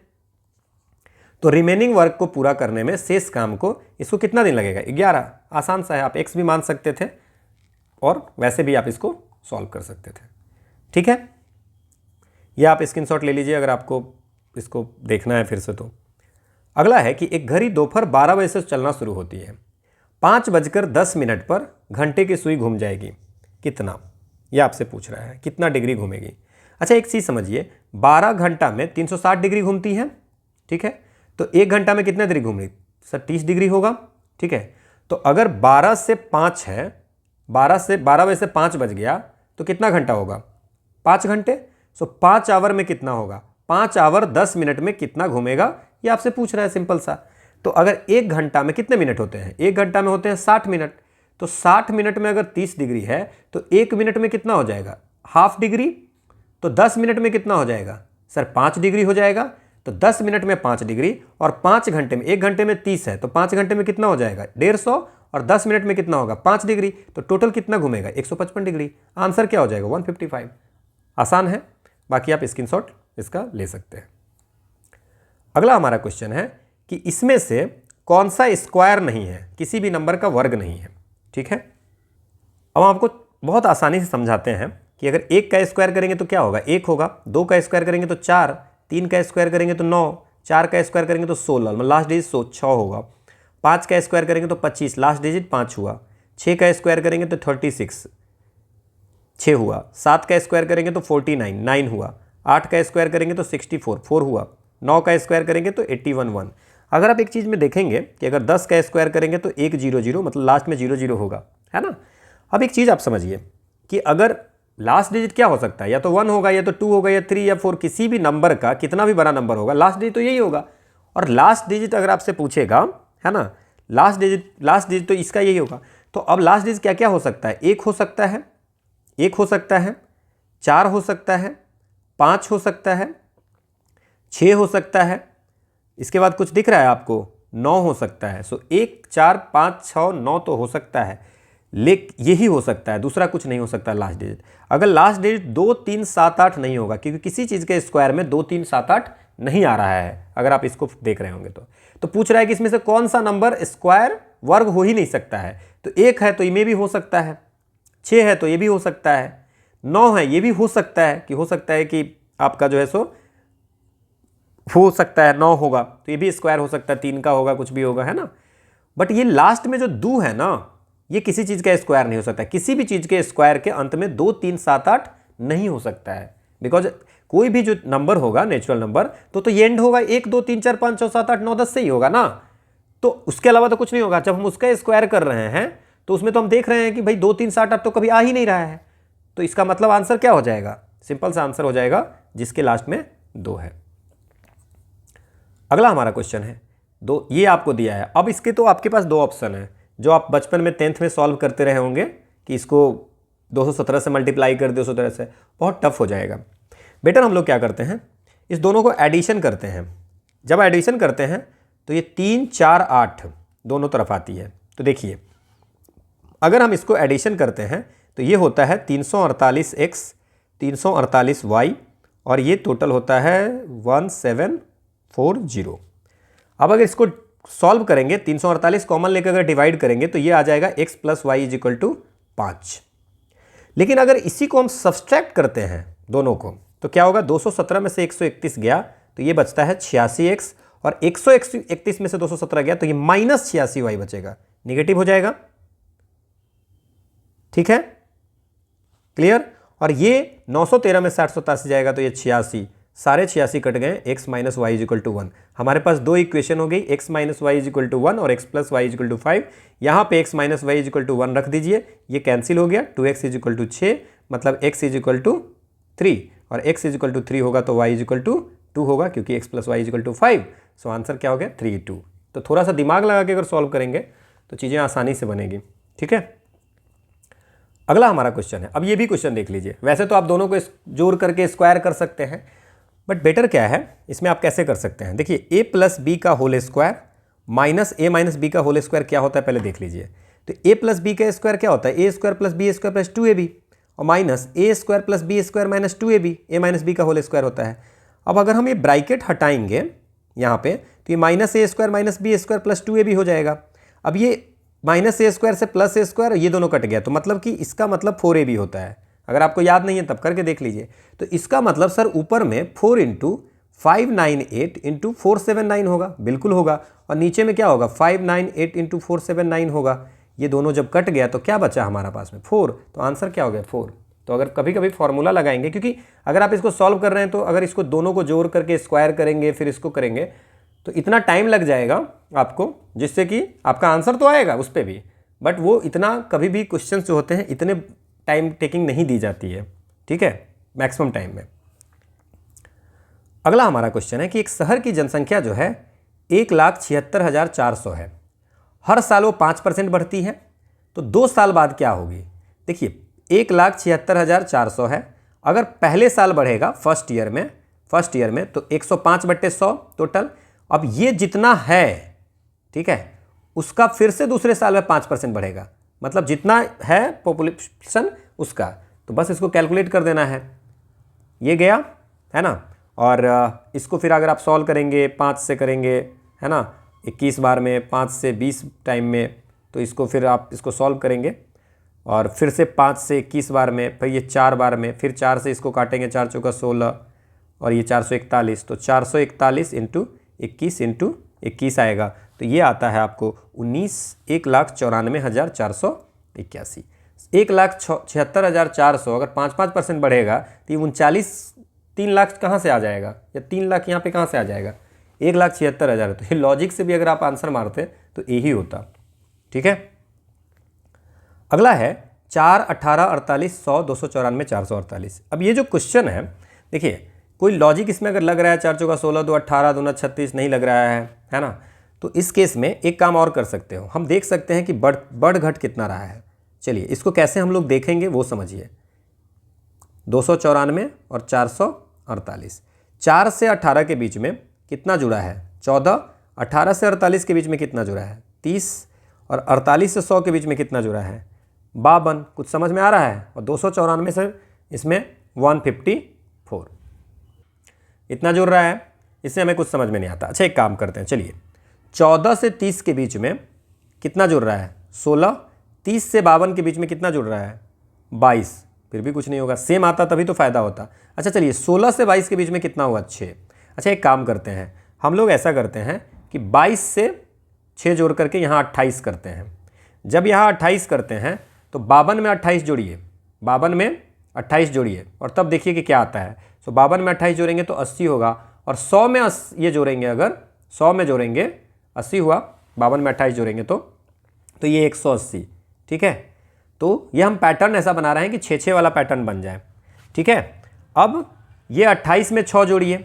तो रिमेनिंग वर्क को पूरा करने में शेष काम को इसको कितना दिन लगेगा 11। आसान सा है, आप x भी मान सकते थे और वैसे भी आप इसको सॉल्व कर सकते थे, ठीक है। ये आप स्क्रीनशॉट ले लीजिए अगर आपको इसको देखना है फिर से। तो अगला है कि एक घड़ी दोपहर 12 बजे से चलना शुरू होती है, 5:10 पर घंटे की सुई घूम जाएगी, कितना, यह आपसे पूछ रहा है कितना डिग्री घूमेगी। अच्छा एक चीज़ समझिए, 12 घंटा में 360 डिग्री घूमती है, ठीक है। तो 1 घंटा में कितना डिग्री घूम रही सर, 30 डिग्री होगा, ठीक है। तो अगर 12 से 5 है, 12 बजे से 5 बज गया तो कितना घंटा होगा 5 घंटे। सो 5 आवर में कितना होगा, 5 आवर 10 मिनट में कितना घूमेगा, ये आपसे पूछ रहा है, सिंपल सा। तो अगर 1 घंटा में कितने मिनट होते हैं, 1 घंटा में होते हैं 60 मिनट। तो 60 मिनट में अगर 30 डिग्री है तो 1 मिनट में कितना हो जाएगा हाफ डिग्री। तो 10 मिनट में कितना हो जाएगा सर 5 डिग्री हो जाएगा। तो 10 मिनट में 5 डिग्री और 5 घंटे में, 1 घंटे में 30 है तो 5 घंटे में कितना हो जाएगा 150 और 10 मिनट में कितना होगा 5 डिग्री। तो टोटल कितना घूमेगा 155 डिग्री। आंसर क्या हो जाएगा 155। आसान है, बाकी आप स्क्रीनशॉट इसका ले सकते हैं। अगला हमारा क्वेश्चन है कि इसमें से कौन सा स्क्वायर नहीं है, किसी भी नंबर का वर्ग नहीं है, ठीक है। अब आपको बहुत आसानी से समझाते हैं कि अगर 1 का स्क्वायर करेंगे तो क्या होगा 1 होगा, 2 का स्क्वायर करेंगे तो 4, 3 का स्क्वायर करेंगे तो 9, 4 का स्क्वायर करेंगे तो 16, मतलब लास्ट डिजिट 6 होगा। 5 का स्क्वायर करेंगे तो 25, लास्ट डिजिट 5 हुआ। 6 का स्क्वायर करेंगे तो 36, 6 हुआ। 7 का स्क्वायर करेंगे तो 49, 9 हुआ। 8 का स्क्वायर करेंगे तो 64, 4 हुआ। 9 का स्क्वायर करेंगे तो 81, 1। अगर आप एक चीज़ में देखेंगे कि अगर 10 का स्क्वायर करेंगे तो 1 0 0 मतलब लास्ट में 0 0 होगा, है ना। अब एक चीज़ आप समझिए कि अगर लास्ट डिजिट क्या हो सकता है, या तो 1 होगा, या तो 2 होगा, या 3 या 4, किसी भी नंबर का कितना भी बड़ा नंबर होगा लास्ट डिजिट तो यही होगा। और लास्ट डिजिट अगर आपसे पूछेगा, है ना, लास्ट डिजिट तो इसका यही होगा। तो अब लास्ट डिजिट क्या क्या हो सकता है, 1 हो सकता है, 1 हो सकता है, 4 हो सकता है, 5 हो सकता है, 6 हो सकता है, इसके बाद कुछ दिख रहा है आपको, 9 हो सकता है। सो 1 4 5 6 9 तो हो सकता है, लेकिन यही हो सकता है, दूसरा कुछ नहीं हो सकता लास्ट डिजिट। अगर लास्ट डिजिट 2 3 7 8 नहीं होगा, क्योंकि किसी चीज़ के स्क्वायर में 2 3 7 8 नहीं आ रहा है, अगर आप इसको देख रहे होंगे तो पूछ रहा है कि इसमें से कौन सा नंबर स्क्वायर वर्ग हो ही नहीं सकता है। तो 1 है तो ये भी हो सकता है, 6 है तो ये भी हो सकता है, 9 है ये भी हो सकता है कि आपका जो है सो हो सकता है 9 होगा, तो ये भी स्क्वायर हो सकता है, 3 का होगा, कुछ भी होगा, है ना। बट ये लास्ट में जो 2 है ना, ये किसी चीज़ का स्क्वायर नहीं हो सकता। किसी भी चीज़ के स्क्वायर के अंत में 2 3 7 8 नहीं हो सकता है, बिकॉज कोई भी जो नंबर होगा नेचुरल नंबर तो ये एंड होगा 1 2 3 4 5 6 7 8 9 10 से ही होगा ना, तो उसके अलावा तो कुछ नहीं होगा। जब हम उसका स्क्वायर कर रहे हैं तो उसमें तो हम देख रहे हैं कि भाई 2 3 7 8 तो कभी आ ही नहीं रहा है, तो इसका मतलब आंसर क्या हो जाएगा, सिंपल सा आंसर हो जाएगा जिसके लास्ट में 2 है। अगला हमारा क्वेश्चन है 2, ये आपको दिया है। अब इसके तो आपके पास 2 ऑप्शन है जो आप बचपन में 10th में सॉल्व करते रहे होंगे कि इसको 217 से मल्टीप्लाई कर दो 217 से, बहुत टफ हो जाएगा। बेटर हम लोग क्या करते हैं, इस दोनों को एडिशन करते हैं। जब एडिशन करते हैं तो ये 3 4 8 दोनों तरफ आती है। तो देखिए अगर हम इसको एडिशन करते हैं तो ये होता है 348x 348y और ये टोटल होता है 1740। अब अगर इसको सॉल्व करेंगे 348 कॉमन लेकर अगर डिवाइड करेंगे तो ये आ जाएगा x + y = 5। लेकिन अगर इसी को हम सब्सट्रैक्ट करते हैं दोनों को तो क्या होगा, 217 में से 131 गया तो ये बचता है 86x और 131 में से 217 गया तो ये -86y बचेगा, निगेटिव हो जाएगा। ठीक है, क्लियर। और ये 913 में 787 जाएगा तो ये 86, सारे 86 कट गए, x - y = 1। हमारे पास 2 इक्वेशन हो गई, x - y = 1 और x + y = 5। यहाँ पे x - y = 1 रख दीजिए, ये कैंसिल हो गया, 2x = 6 मतलब x = 3 और x = 3 होगा तो y = 2 होगा क्योंकि x + y = 5। सो आंसर क्या हो गया 3 2। तो थोड़ा सा दिमाग लगा के अगर सॉल्व करेंगे तो चीज़ें आसानी से बनेगी। ठीक है, अगला हमारा क्वेश्चन है। अब ये भी क्वेश्चन देख लीजिए, वैसे तो आप दोनों को जोड़ करके स्क्वायर कर सकते हैं, बट बेटर क्या है इसमें आप कैसे कर सकते हैं। देखिए a + b का whole square minus a - b का होल स्क्वायर क्या होता है पहले देख लीजिए। तो a + b का स्क्वायर क्या होता है, a² + b² + 2ab और minus a² + b² - 2ab, a - b का होल स्क्वायर होता है। अब अगर हम ये ब्रैकेट हटाएंगे यहाँ पे तो ये -a² - b² + 2ab हो जाएगा। अब ये -a² से +a² ये दोनों कट गया तो मतलब कि इसका मतलब 4ab होता है। अगर आपको याद नहीं है तब करके देख लीजिए। तो इसका मतलब सर ऊपर में 4 × 598 × 479 होगा, बिल्कुल होगा। और नीचे में क्या होगा 598 × 479 होगा। ये दोनों जब कट गया तो क्या बचा हमारा पास में 4, तो आंसर क्या हो गया 4। तो अगर कभी कभी फॉर्मूला लगाएंगे, क्योंकि अगर आप इसको सॉल्व कर रहे हैं तो अगर इसको दोनों को जोड़ करके स्क्वायर करेंगे फिर इसको करेंगे तो इतना टाइम लग जाएगा आपको, जिससे कि आपका आंसर तो आएगा उस पर भी, बट वो इतना कभी भी क्वेश्चन जो होते हैं इतने टाइम टेकिंग नहीं दी जाती है। ठीक है, मैक्सिमम टाइम में। अगला हमारा क्वेश्चन है कि एक शहर की जनसंख्या जो है 1,76,400 है, हर साल वो 5% बढ़ती है, तो 2 साल बाद क्या होगी। देखिए 1,76,400 है, अगर पहले साल बढ़ेगा फर्स्ट ईयर में तो 105/100 टोटल। अब ये जितना है, ठीक है, उसका फिर से दूसरे साल में 5% बढ़ेगा, मतलब जितना है पॉपुलेशन उसका, तो बस इसको कैलकुलेट कर देना है। ये गया, है ना। और इसको फिर अगर आप सॉल्व करेंगे 5 से करेंगे, है ना, 21 बार में, 5 से 20 टाइम में, तो इसको फिर आप इसको सॉल्व करेंगे और फिर से 5 से 21 बार में, फिर ये 4 बार में, फिर 4 से इसको काटेंगे, 4 चौका 16 और ये 441, तो 441 × 21 × 21 आएगा। तो ये आता है आपको 1,94,481। 1,76,400 अगर 5% बढ़ेगा तो ये 3 लाख कहाँ से आ जाएगा, या 3 लाख यहाँ पे कहाँ से आ जाएगा, 1,76,000 है। तो ये लॉजिक से भी अगर आप आंसर मारते तो यही होता। ठीक है, अगला है 4, 18, 48, 100, 294, 448। अब ये जो क्वेश्चन है, देखिए कोई लॉजिक इसमें अगर लग रहा है, 4 चौका 16, 2 18, 2 36, नहीं लग रहा है ना, तो इस केस में एक काम और कर सकते हो, हम देख सकते हैं कि बढ़ घट कितना रहा है। चलिए इसको कैसे हम लोग देखेंगे वो समझिए। 294 और 448, 4 से 18 के बीच में कितना जुड़ा है? 14। 18 से 48 के बीच में कितना जुड़ा है? 30। और 48 से 100 के बीच में कितना जुड़ा है? 52। कुछ समझ में आ रहा है? और 294 से इसमें 154 इतना जुड़ रहा है, इससे हमें कुछ समझ में नहीं आता। अच्छा एक काम करते हैं, चलिए 14 से 30 के बीच में कितना जुड़ रहा है? 16। 30 से 52 के बीच में कितना जुड़ रहा है? 22। फिर भी कुछ नहीं होगा, सेम आता तभी तो फ़ायदा होता। अच्छा चलिए 16 से 22 के बीच में कितना हुआ? 6। अच्छा एक काम करते हैं, हम लोग ऐसा करते हैं कि 22 से 6 जोड़ करके यहाँ 28 करते हैं। जब यहाँ 28 करते हैं तो 52 में 28 जोड़िए, 52 में 28 जोड़िए और तब देखिए कि क्या आता है। तो 52 में 28 जोड़ेंगे तो 80 होगा, और 100 में ये जोड़ेंगे, अगर 100 में जोड़ेंगे 80 हुआ, 52 में 28 जोड़ेंगे तो ये 180। ठीक है, तो ये हम पैटर्न ऐसा बना रहे हैं कि 6-6 वाला पैटर्न बन जाए। ठीक है, अब ये 28 में 6 जोड़िए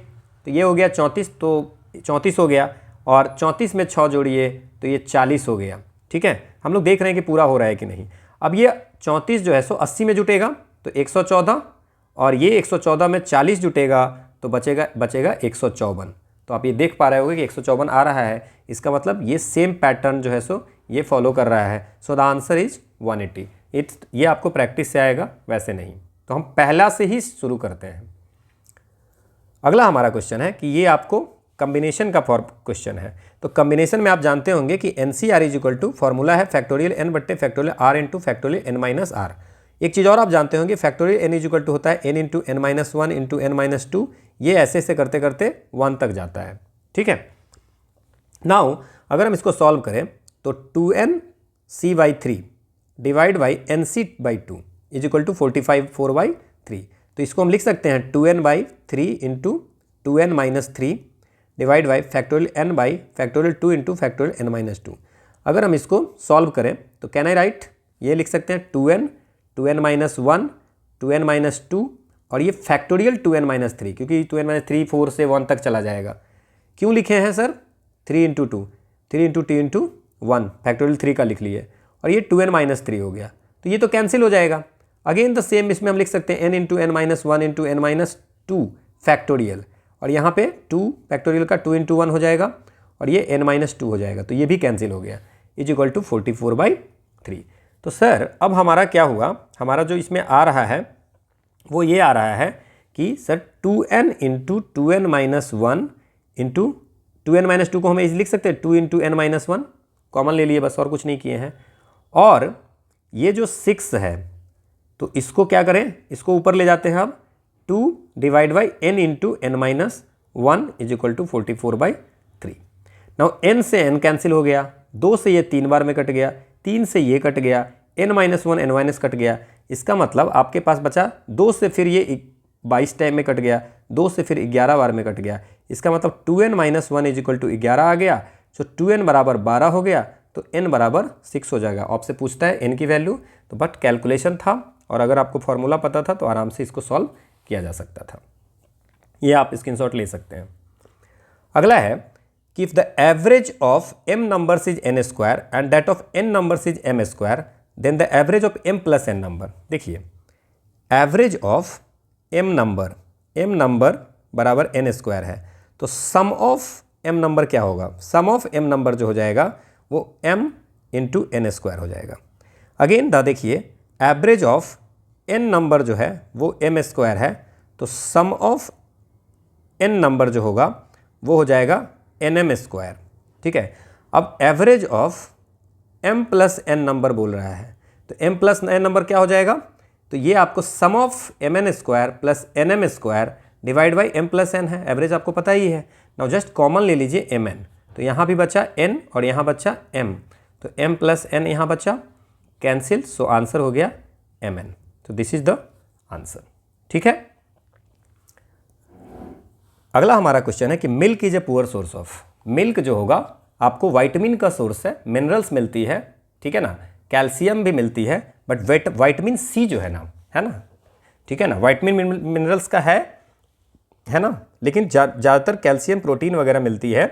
तो ये हो गया 34, तो 34 हो गया, और 34 में 6 जोड़िए तो ये 40 हो गया। ठीक है, हम लोग देख रहे हैं कि पूरा हो रहा है कि नहीं। अब ये 34 जो है सो 80 में जुटेगा तो 114, और ये 114 में 40 जुटेगा तो बचेगा 154। तो आप ये देख पा रहे होगे कि 154 आ रहा है, इसका मतलब ये सेम पैटर्न जो है सो ये फॉलो कर रहा है। So the answer is 180। ये आपको प्रैक्टिस से आएगा, वैसे नहीं। तो हम पहला से ही शुरू करते हैं। अगला हमारा क्वेश्चन है कि ये आपको कम्बिनेशन का क्वेश्चन है। तो कम्बिनेशन में आप जानते होंगे कि NCR is equal to formula है फैक्टोरियल n बट्टे factorial r into factorial n minus R. एक चीज़ और आप जानते होंगे, factorial n is equal to होता है n into n minus 1 into n minus 2। ये ऐसे ऐसे करते करते 1 तक जाता है। ठीक है, नाउ अगर हम इसको सॉल्व करें तो 2nc/3 divide by nc/2 is equal to 45/4/3। तो इसको हम लिख सकते हैं 2n/3 into 2n minus 3 divide by factorial n by factorial 2 into factorial n minus 2। अगर हम इसको सॉल्व करें तो कैन आई राइट, ये लिख सकते हैं 2n माइनस 1 2n माइनस 2 और ये फैक्टोरियल 2n माइनस 3, क्योंकि 2n माइनस 3 4 से 1 तक चला जाएगा। क्यों लिखे हैं sir? 3 into 2, 3 into 2 into 1, factorial 3 का लिख लिए, और ये 2n माइनस 3 हो गया। तो ये तो कैंसिल हो जाएगा। अगेन द सेम, इसमें हम लिख सकते हैं n into n minus 1 into n minus 2 factorial, और यहाँ पे 2 फैक्टोरियल का 2 इंटू 1 हो जाएगा, और ये n माइनस 2 हो जाएगा, तो ये भी कैंसिल हो गया, इज इक्वल टू 44/3। तो सर अब हमारा क्या हुआ, हमारा जो इसमें आ रहा है वो ये आ रहा है कि sir 2n into 2n minus 1 into 2n minus 2 को हम इसे लिख सकते हैं 2 इंटू n माइनस 1, कॉमन ले लिए बस, और कुछ नहीं किए हैं। और ये जो 6 है तो इसको क्या करें, इसको ऊपर ले जाते हैं हम, 2 divide by n into n minus 1 is equal to 44/3। Now n से n कैंसिल हो गया, 2 से ये 3 बार में कट गया, 3 से ये कट गया, n minus 1 n minus cut गया। इसका मतलब आपके पास बचा 2 से फिर ये 22 टाइम में कट गया, 2 से फिर 11 बार में कट गया। इसका मतलब 2n minus 1 is equal to 11 आ गया। सो 2n बराबर 12 हो गया, तो n बराबर 6 हो जाएगा। आपसे पूछता है n की वैल्यू, तो बट कैलकुलेशन था, और अगर आपको फॉर्मूला पता था तो आराम से इसको सॉल्व किया जा सकता था। ये आप स्क्रीनशॉट ले सकते हैं। अगला है कि if the average of m numbers is n square and that of n numbers is m square, then the average of m plus n number. देखिए एवरेज ऑफ m नंबर बराबर n स्क्वायर है, तो सम of m number क्या होगा? सम of m number जो हो जाएगा वो m इंटू n स्क्वायर हो जाएगा। अगेन द देखिए एवरेज ऑफ n नंबर जो है वो m स्क्वायर है, तो सम ऑफ n नंबर जो होगा वो हो जाएगा nm स्क्वायर। ठीक है, अब average of m plus n number बोल रहा है, तो m प्लस n नंबर क्या हो जाएगा? तो ये आपको sum of mn square plus nm square divide by m plus n है। एवरेज आपको पता ही है। नाउ जस्ट कॉमन ले लीजिए mn, तो यहाँ भी बचा n और यहाँ बचा m, तो m प्लस n यहाँ बचा, कैंसिल, सो आंसर हो गया mn। तो दिस इज द आंसर। ठीक है, अगला हमारा क्वेश्चन है कि milk is a poor source of. Milk जो होगा आपको वाइटामिन का सोर्स है, मिनरल्स मिलती है, ठीक है ना, कैल्शियम भी मिलती है, बट वाइटामिन सी जो है ना, ठीक है ना, वाइटामिन मिनरल्स का है ना, लेकिन ज़्यादातर कैल्शियम प्रोटीन वगैरह मिलती है,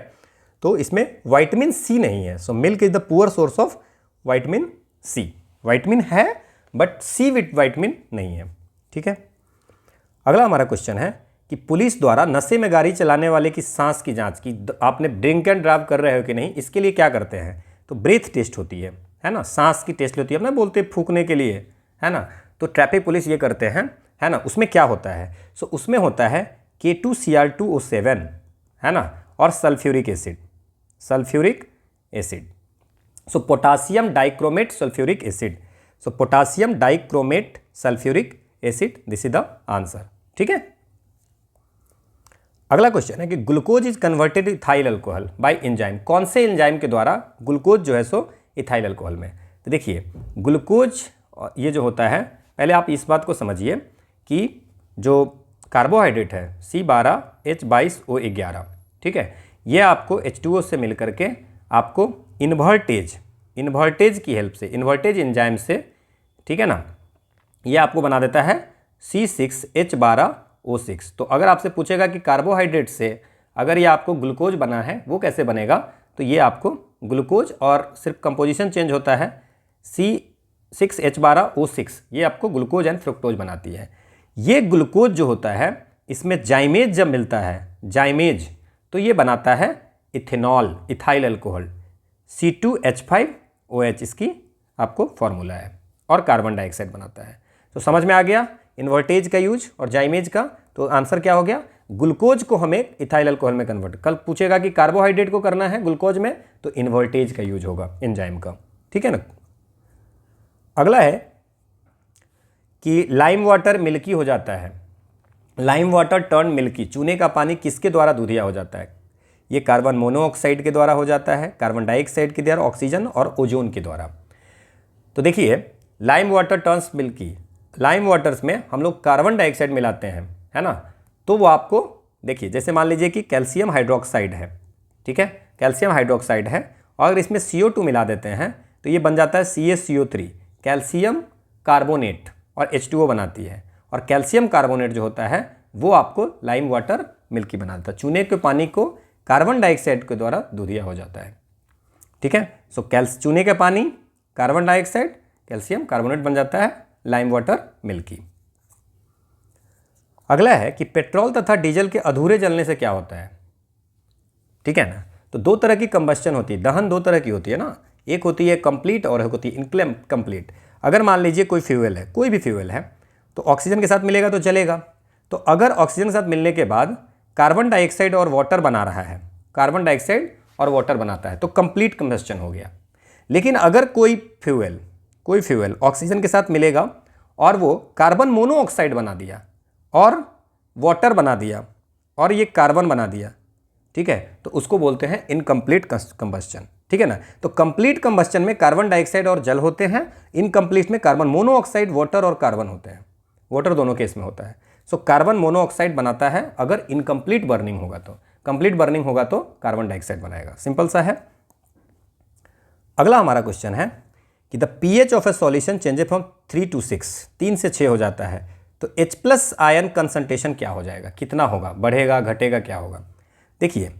तो इसमें वाइटामिन सी नहीं है। So milk is the poor source of vitamin C. Vitamin है बट सी वाइटामिन नहीं है, ठीक है। अगला हमारा क्वेश्चन है कि पुलिस द्वारा नशे में गाड़ी चलाने वाले की सांस की जांच की, आपने ड्रिंक एंड ड्राइव कर रहे हो कि नहीं, इसके लिए क्या करते हैं, तो ब्रीथ टेस्ट होती है ना, सांस की टेस्ट होती है, अपना बोलते फूकने के लिए, है ना, तो ट्रैफिक पुलिस ये करते हैं, है ना। उसमें क्या होता है, सो उसमें होता है K2Cr2O7, है ना, और sulphuric acid, so potassium dichromate sulphuric acid, so potassium dichromate sulphuric acid, this is the answer, ठीक है। अगला क्वेश्चन है कि glucose is converted ethyl alcohol bye enzyme. कौन से एंजाइम के द्वारा ग्लूकोज जो है सो इथाइल अल्कोहल में, तो देखिए ग्लूकोज ये जो होता है, पहले आप इस बात को समझिए कि जो कार्बोहाइड्रेट है C12H22O11, ठीक है, ये आपको H2O से मिल करके आपको इन्वर्टेज की हेल्प से, इन्वर्टेज एंजाइम से, ठीक है ना, ये आपको बना देता है C6H12O6। तो अगर आपसे पूछेगा कि कार्बोहाइड्रेट से अगर ये आपको ग्लूकोज बना है वो कैसे बनेगा, तो ये आपको ग्लूकोज और सिर्फ कंपोजिशन चेंज होता है, C6H12O6 ये आपको ग्लूकोज एंड फ्रुक्टोज बनाती है। ये ग्लूकोज जो होता है इसमें जाइमेज जब मिलता है, जाइमेज, तो ये बनाता है इथेनॉल, इथाइल अल्कोहल, C2H5OH इसकी आपको फॉर्मूला है, और कार्बन डाइऑक्साइड बनाता है। तो समझ में आ गया इन्वर्टेज का यूज और जाइमेज का, तो आंसर क्या हो गया, ग्लूकोज को हमें इथाइल अल्कोहल में कन्वर्ट, कल पूछेगा कि कार्बोहाइड्रेट को करना है ग्लूकोज में, तो इन्वर्टेज का यूज होगा एंजाइम का, ठीक है ना। अगला है कि लाइम वाटर मिल्की हो जाता है, लाइम वाटर टर्न मिल्की, चूने का पानी किसके द्वारा दूधिया हो जाता है, ये कार्बन मोनोऑक्साइड के द्वारा हो जाता है, कार्बन डाइऑक्साइड के द्वारा, ऑक्सीजन और ओजोन के द्वारा। तो देखिए lime water turns milky, lime waters में हम लोग कार्बन डाइऑक्साइड मिलाते हैं, है ना, तो वो आपको देखिए जैसे मान लीजिए कि कैल्शियम हाइड्रोक्साइड है, ठीक है, कैल्शियम हाइड्रोक्साइड है, और अगर इसमें CO2 मिला देते हैं तो ये बन जाता है CaCO3, कैल्शियम कार्बोनेट, और H2O बनाती है, और कैल्शियम कार्बोनेट जो होता है वो आपको लाइम वाटर मिल्की बना देता है। चूने के पानी को कार्बन डाइऑक्साइड के द्वारा दूधिया हो जाता है, ठीक है। सो चूने का पानी, कार्बन डाइऑक्साइड, कैल्शियम कार्बोनेट बन जाता है लाइम वाटर मिल्की। अगला है कि पेट्रोल तथा डीजल के अधूरे जलने से क्या होता है, ठीक है ना। तो दो तरह की कंबस्शन होती है, दहन दो तरह की होती है ना, एक होती है कंप्लीट और एक होती है इनकम्प्लीट। अगर मान लीजिए कोई फ्यूल है, कोई भी फ्यूल है, तो ऑक्सीजन के साथ मिलेगा तो चलेगा, तो अगर ऑक्सीजन के साथ मिलने के बाद कार्बन डाइऑक्साइड और वाटर बना रहा है, कार्बन डाइऑक्साइड और वाटर बनाता है, तो कंप्लीट कंबस्शन हो गया। लेकिन अगर कोई फ्यूल ऑक्सीजन के साथ मिलेगा और वो कार्बन मोनोऑक्साइड बना दिया और वाटर बना दिया और ये कार्बन बना दिया, ठीक है, तो उसको बोलते हैं इनकम्प्लीट कंबस्शन, ठीक है ना। तो कंप्लीट कंबस्शन में कार्बन डाइऑक्साइड और जल होते हैं, इनकम्प्लीट में कार्बन मोनोऑक्साइड, वाटर और कार्बन होते हैं, वाटर दोनों केस में होता है। सो कार्बन मोनोऑक्साइड बनाता है अगर इनकम्प्लीट बर्निंग होगा, तो कंप्लीट बर्निंग होगा तो कार्बन डाइऑक्साइड बनाएगा, सिंपल सा है। अगला हमारा क्वेश्चन है कि the pH of A solution changes from 3 to 6, 3 से 6 हो जाता है, तो H+ आयन कंसंट्रेशन क्या हो जाएगा, कितना होगा, बढ़ेगा घटेगा क्या होगा। देखिए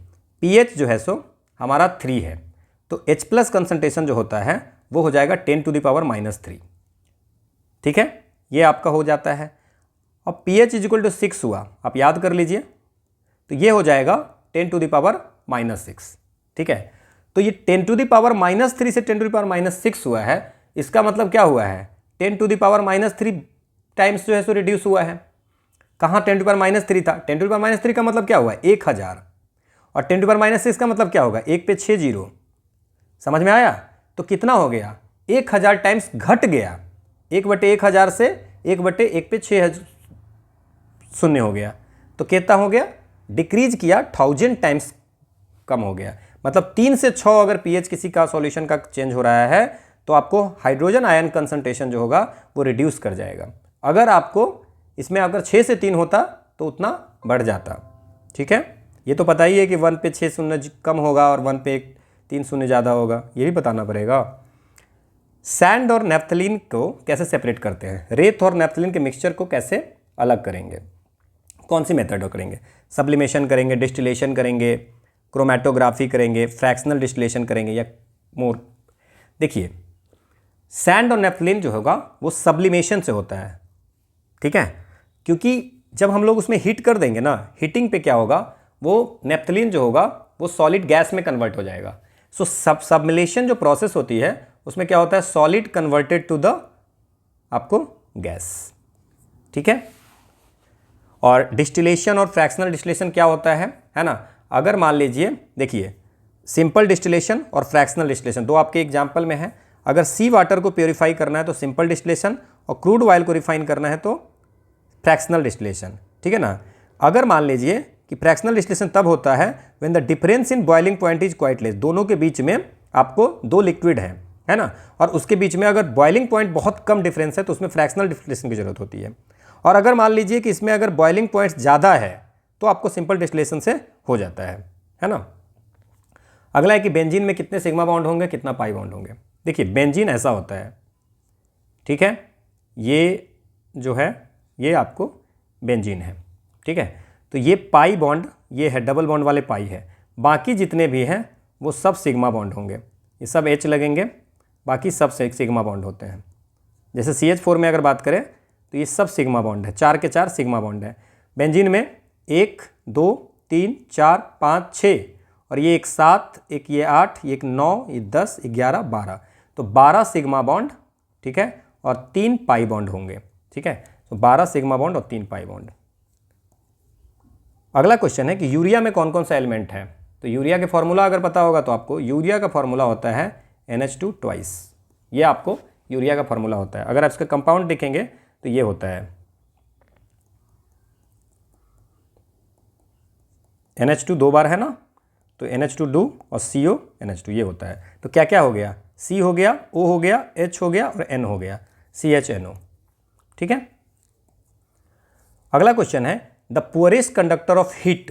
pH जो है सो हमारा 3 है, तो H+ कंसंट्रेशन जो होता है वो हो जाएगा 10⁻⁻3, ठीक है, ये आपका हो जाता है। और pH = 6 हुआ, आप याद कर लीजिए, तो ये हो जाएगा 10⁻⁻6, ठीक है। तो ये 10⁻³ से 10⁻6 हुआ है, इसका मतलब क्या हुआ है, 10⁻³ टाइम्स जो है सो रिड्यूस हुआ है। कहाँ 10⁻³ था, 10⁻³ का मतलब क्या हुआ, 1000, और 10⁻6 का मतलब क्या होगा, 1 पे 6 जीरो, समझ में आया। तो कितना हो गया, 1000 टाइम्स घट गया, 1/1000 से 1/1 पे 6 शून्य हो गया, तो कितना हो गया, डिक्रीज किया, 1000 टाइम्स कम हो गया। मतलब 3 से 6 अगर pH किसी का सॉल्यूशन का चेंज हो रहा है तो आपको हाइड्रोजन आयन कंसंट्रेशन जो होगा वो रिड्यूस कर जाएगा। अगर आपको इसमें अगर 6 से 3 होता तो उतना बढ़ जाता, ठीक है, ये तो पता ही है कि 1 पे 6 शून्य कम होगा और 1 पे 3 शून्य ज़्यादा होगा, ये भी बताना पड़ेगा। सैंड और नेफ्थलीन को कैसे सेपरेट करते हैं, रेत और नेफ्थलीन के मिक्सचर को कैसे अलग करेंगे, कौन सी मेथड करेंगे, सब्लिमेशन करेंगे, डिस्टिलेशन करेंगे, क्रोमेटोग्राफी करेंगे, फ्रैक्शनल डिस्टिलेशन करेंगे या मोर। देखिए सैंड और नेफ्थलीन जो होगा वो सब्लिमेशन से होता है, ठीक है, क्योंकि जब हम लोग उसमें हीट कर देंगे ना, हीटिंग पे क्या होगा, वो नेफ्थलीन जो होगा वो सॉलिड गैस में कन्वर्ट हो जाएगा। सो सब्लिमेशन जो प्रोसेस होती है उसमें क्या होता है, सॉलिड कन्वर्टेड टू द आपको गैस, ठीक है। और डिस्टिलेशन और फ्रैक्शनल डिस्टिलेशन क्या होता है ना, अगर मान लीजिए देखिए सिंपल डिस्टिलेशन और फ्रैक्शनल डिस्टिलेशन दो आपके एग्जाम्पल में है। अगर सी वाटर को प्योरीफाई करना है तो सिंपल डिस्टिलेशन, और क्रूड ऑयल को रिफाइन करना है तो फ्रैक्शनल डिस्टिलेशन, ठीक है ना। अगर मान लीजिए कि फ्रैक्शनल डिस्टिलेशन तब होता है when the difference in boiling point is quite less, दोनों के बीच में आपको दो लिक्विड है ना, और उसके बीच में अगर बॉइलिंग पॉइंट बहुत कम डिफरेंस है तो उसमें फ्रैक्शनल डिस्टिलेशन की जरूरत होती है। और अगर मान लीजिए कि इसमें अगर बॉइलिंग पॉइंट्स ज़्यादा है तो आपको सिंपल डिस्टिलेशन से हो जाता है ना। अगला है कि बेंजीन में कितने सिग्मा बॉन्ड होंगे, कितना पाई बॉन्ड होंगे। देखिए बेंजीन ऐसा होता है, ठीक है, ये जो है ये आपको बेंजीन है, ठीक है, तो ये पाई बॉन्ड ये है, डबल बॉन्ड वाले पाई है, बाकी जितने भी हैं वो सब सिग्मा बॉन्ड होंगे, ये सब H लगेंगे, बाकी सब सिग्मा बॉन्ड होते हैं। जैसे CH4 में अगर बात करें तो ये सब सिग्मा बॉन्ड है, 4 के 4 सिग्मा बॉन्ड है। बेंजीन में 1 2 3 4 5 6 और ये एक 7, एक ये 8, एक 9, ये 10, 11, 12, तो 12 सिग्मा बॉन्ड, ठीक है, और 3 पाई बॉन्ड होंगे, ठीक है, तो 12 सिग्मा बॉन्ड और 3 पाई बॉन्ड। अगला क्वेश्चन है कि यूरिया में कौन कौन सा एलिमेंट है, तो यूरिया के फॉर्मूला अगर पता होगा तो आपको यूरिया का फॉर्मूला होता है NH2 ट्वाइस, ये आपको यूरिया का फॉर्मूला होता है। अगर आप इसका कंपाउंड देखेंगे तो ये होता है NH2 दो बार है ना, तो NH2 और CO NH2 ये होता है। तो क्या क्या हो गया, C हो गया, O हो गया, H हो गया और N हो गया, CHNO, ठीक है। अगला क्वेश्चन है the poorest conductor of heat,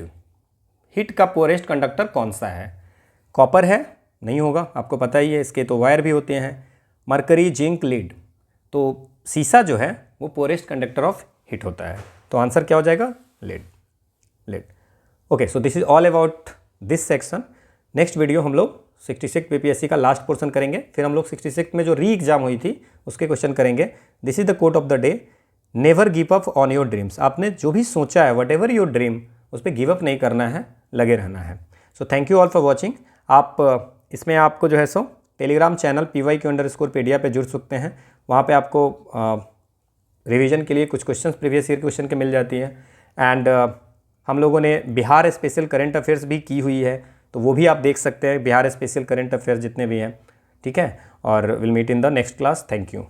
heat का पुअरेस्ट कंडक्टर कौन सा है। कॉपर है, नहीं होगा, आपको पता ही है, इसके तो वायर भी होते हैं। मरकरी, जिंक, लीड, तो सीसा जो है वो पुअरेस्ट कंडक्टर ऑफ हीट होता है, तो आंसर क्या हो जाएगा, lead. Okay, so this is all about this section. Next video हम लोग 66 PPSC का लास्ट पोर्शन करेंगे, फिर हम लोग 66 में जो री एग्जाम हुई थी उसके क्वेश्चन करेंगे। This is the quote of the day, never give up on your dreams. आपने जो भी सोचा है, वट एवर योर ड्रीम, उस पर गिव अप नहीं करना है, लगे रहना है। So thank you all for watching. आप इसमें आपको जो है सो टेलीग्राम चैनल PYQ_Pedia पे जुड़ सकते हैं, वहाँ पे आपको रिवीजन के लिए कुछ क्वेश्चंस प्रीवियस ईयर क्वेश्चन के मिल जाती हैं। एंड हम लोगों ने बिहार स्पेशल करंट अफेयर्स भी की हुई है, तो वो भी आप देख सकते हैं, बिहार स्पेशल करंट अफेयर्स जितने भी हैं, ठीक है। और will meet in the next class. Thank you.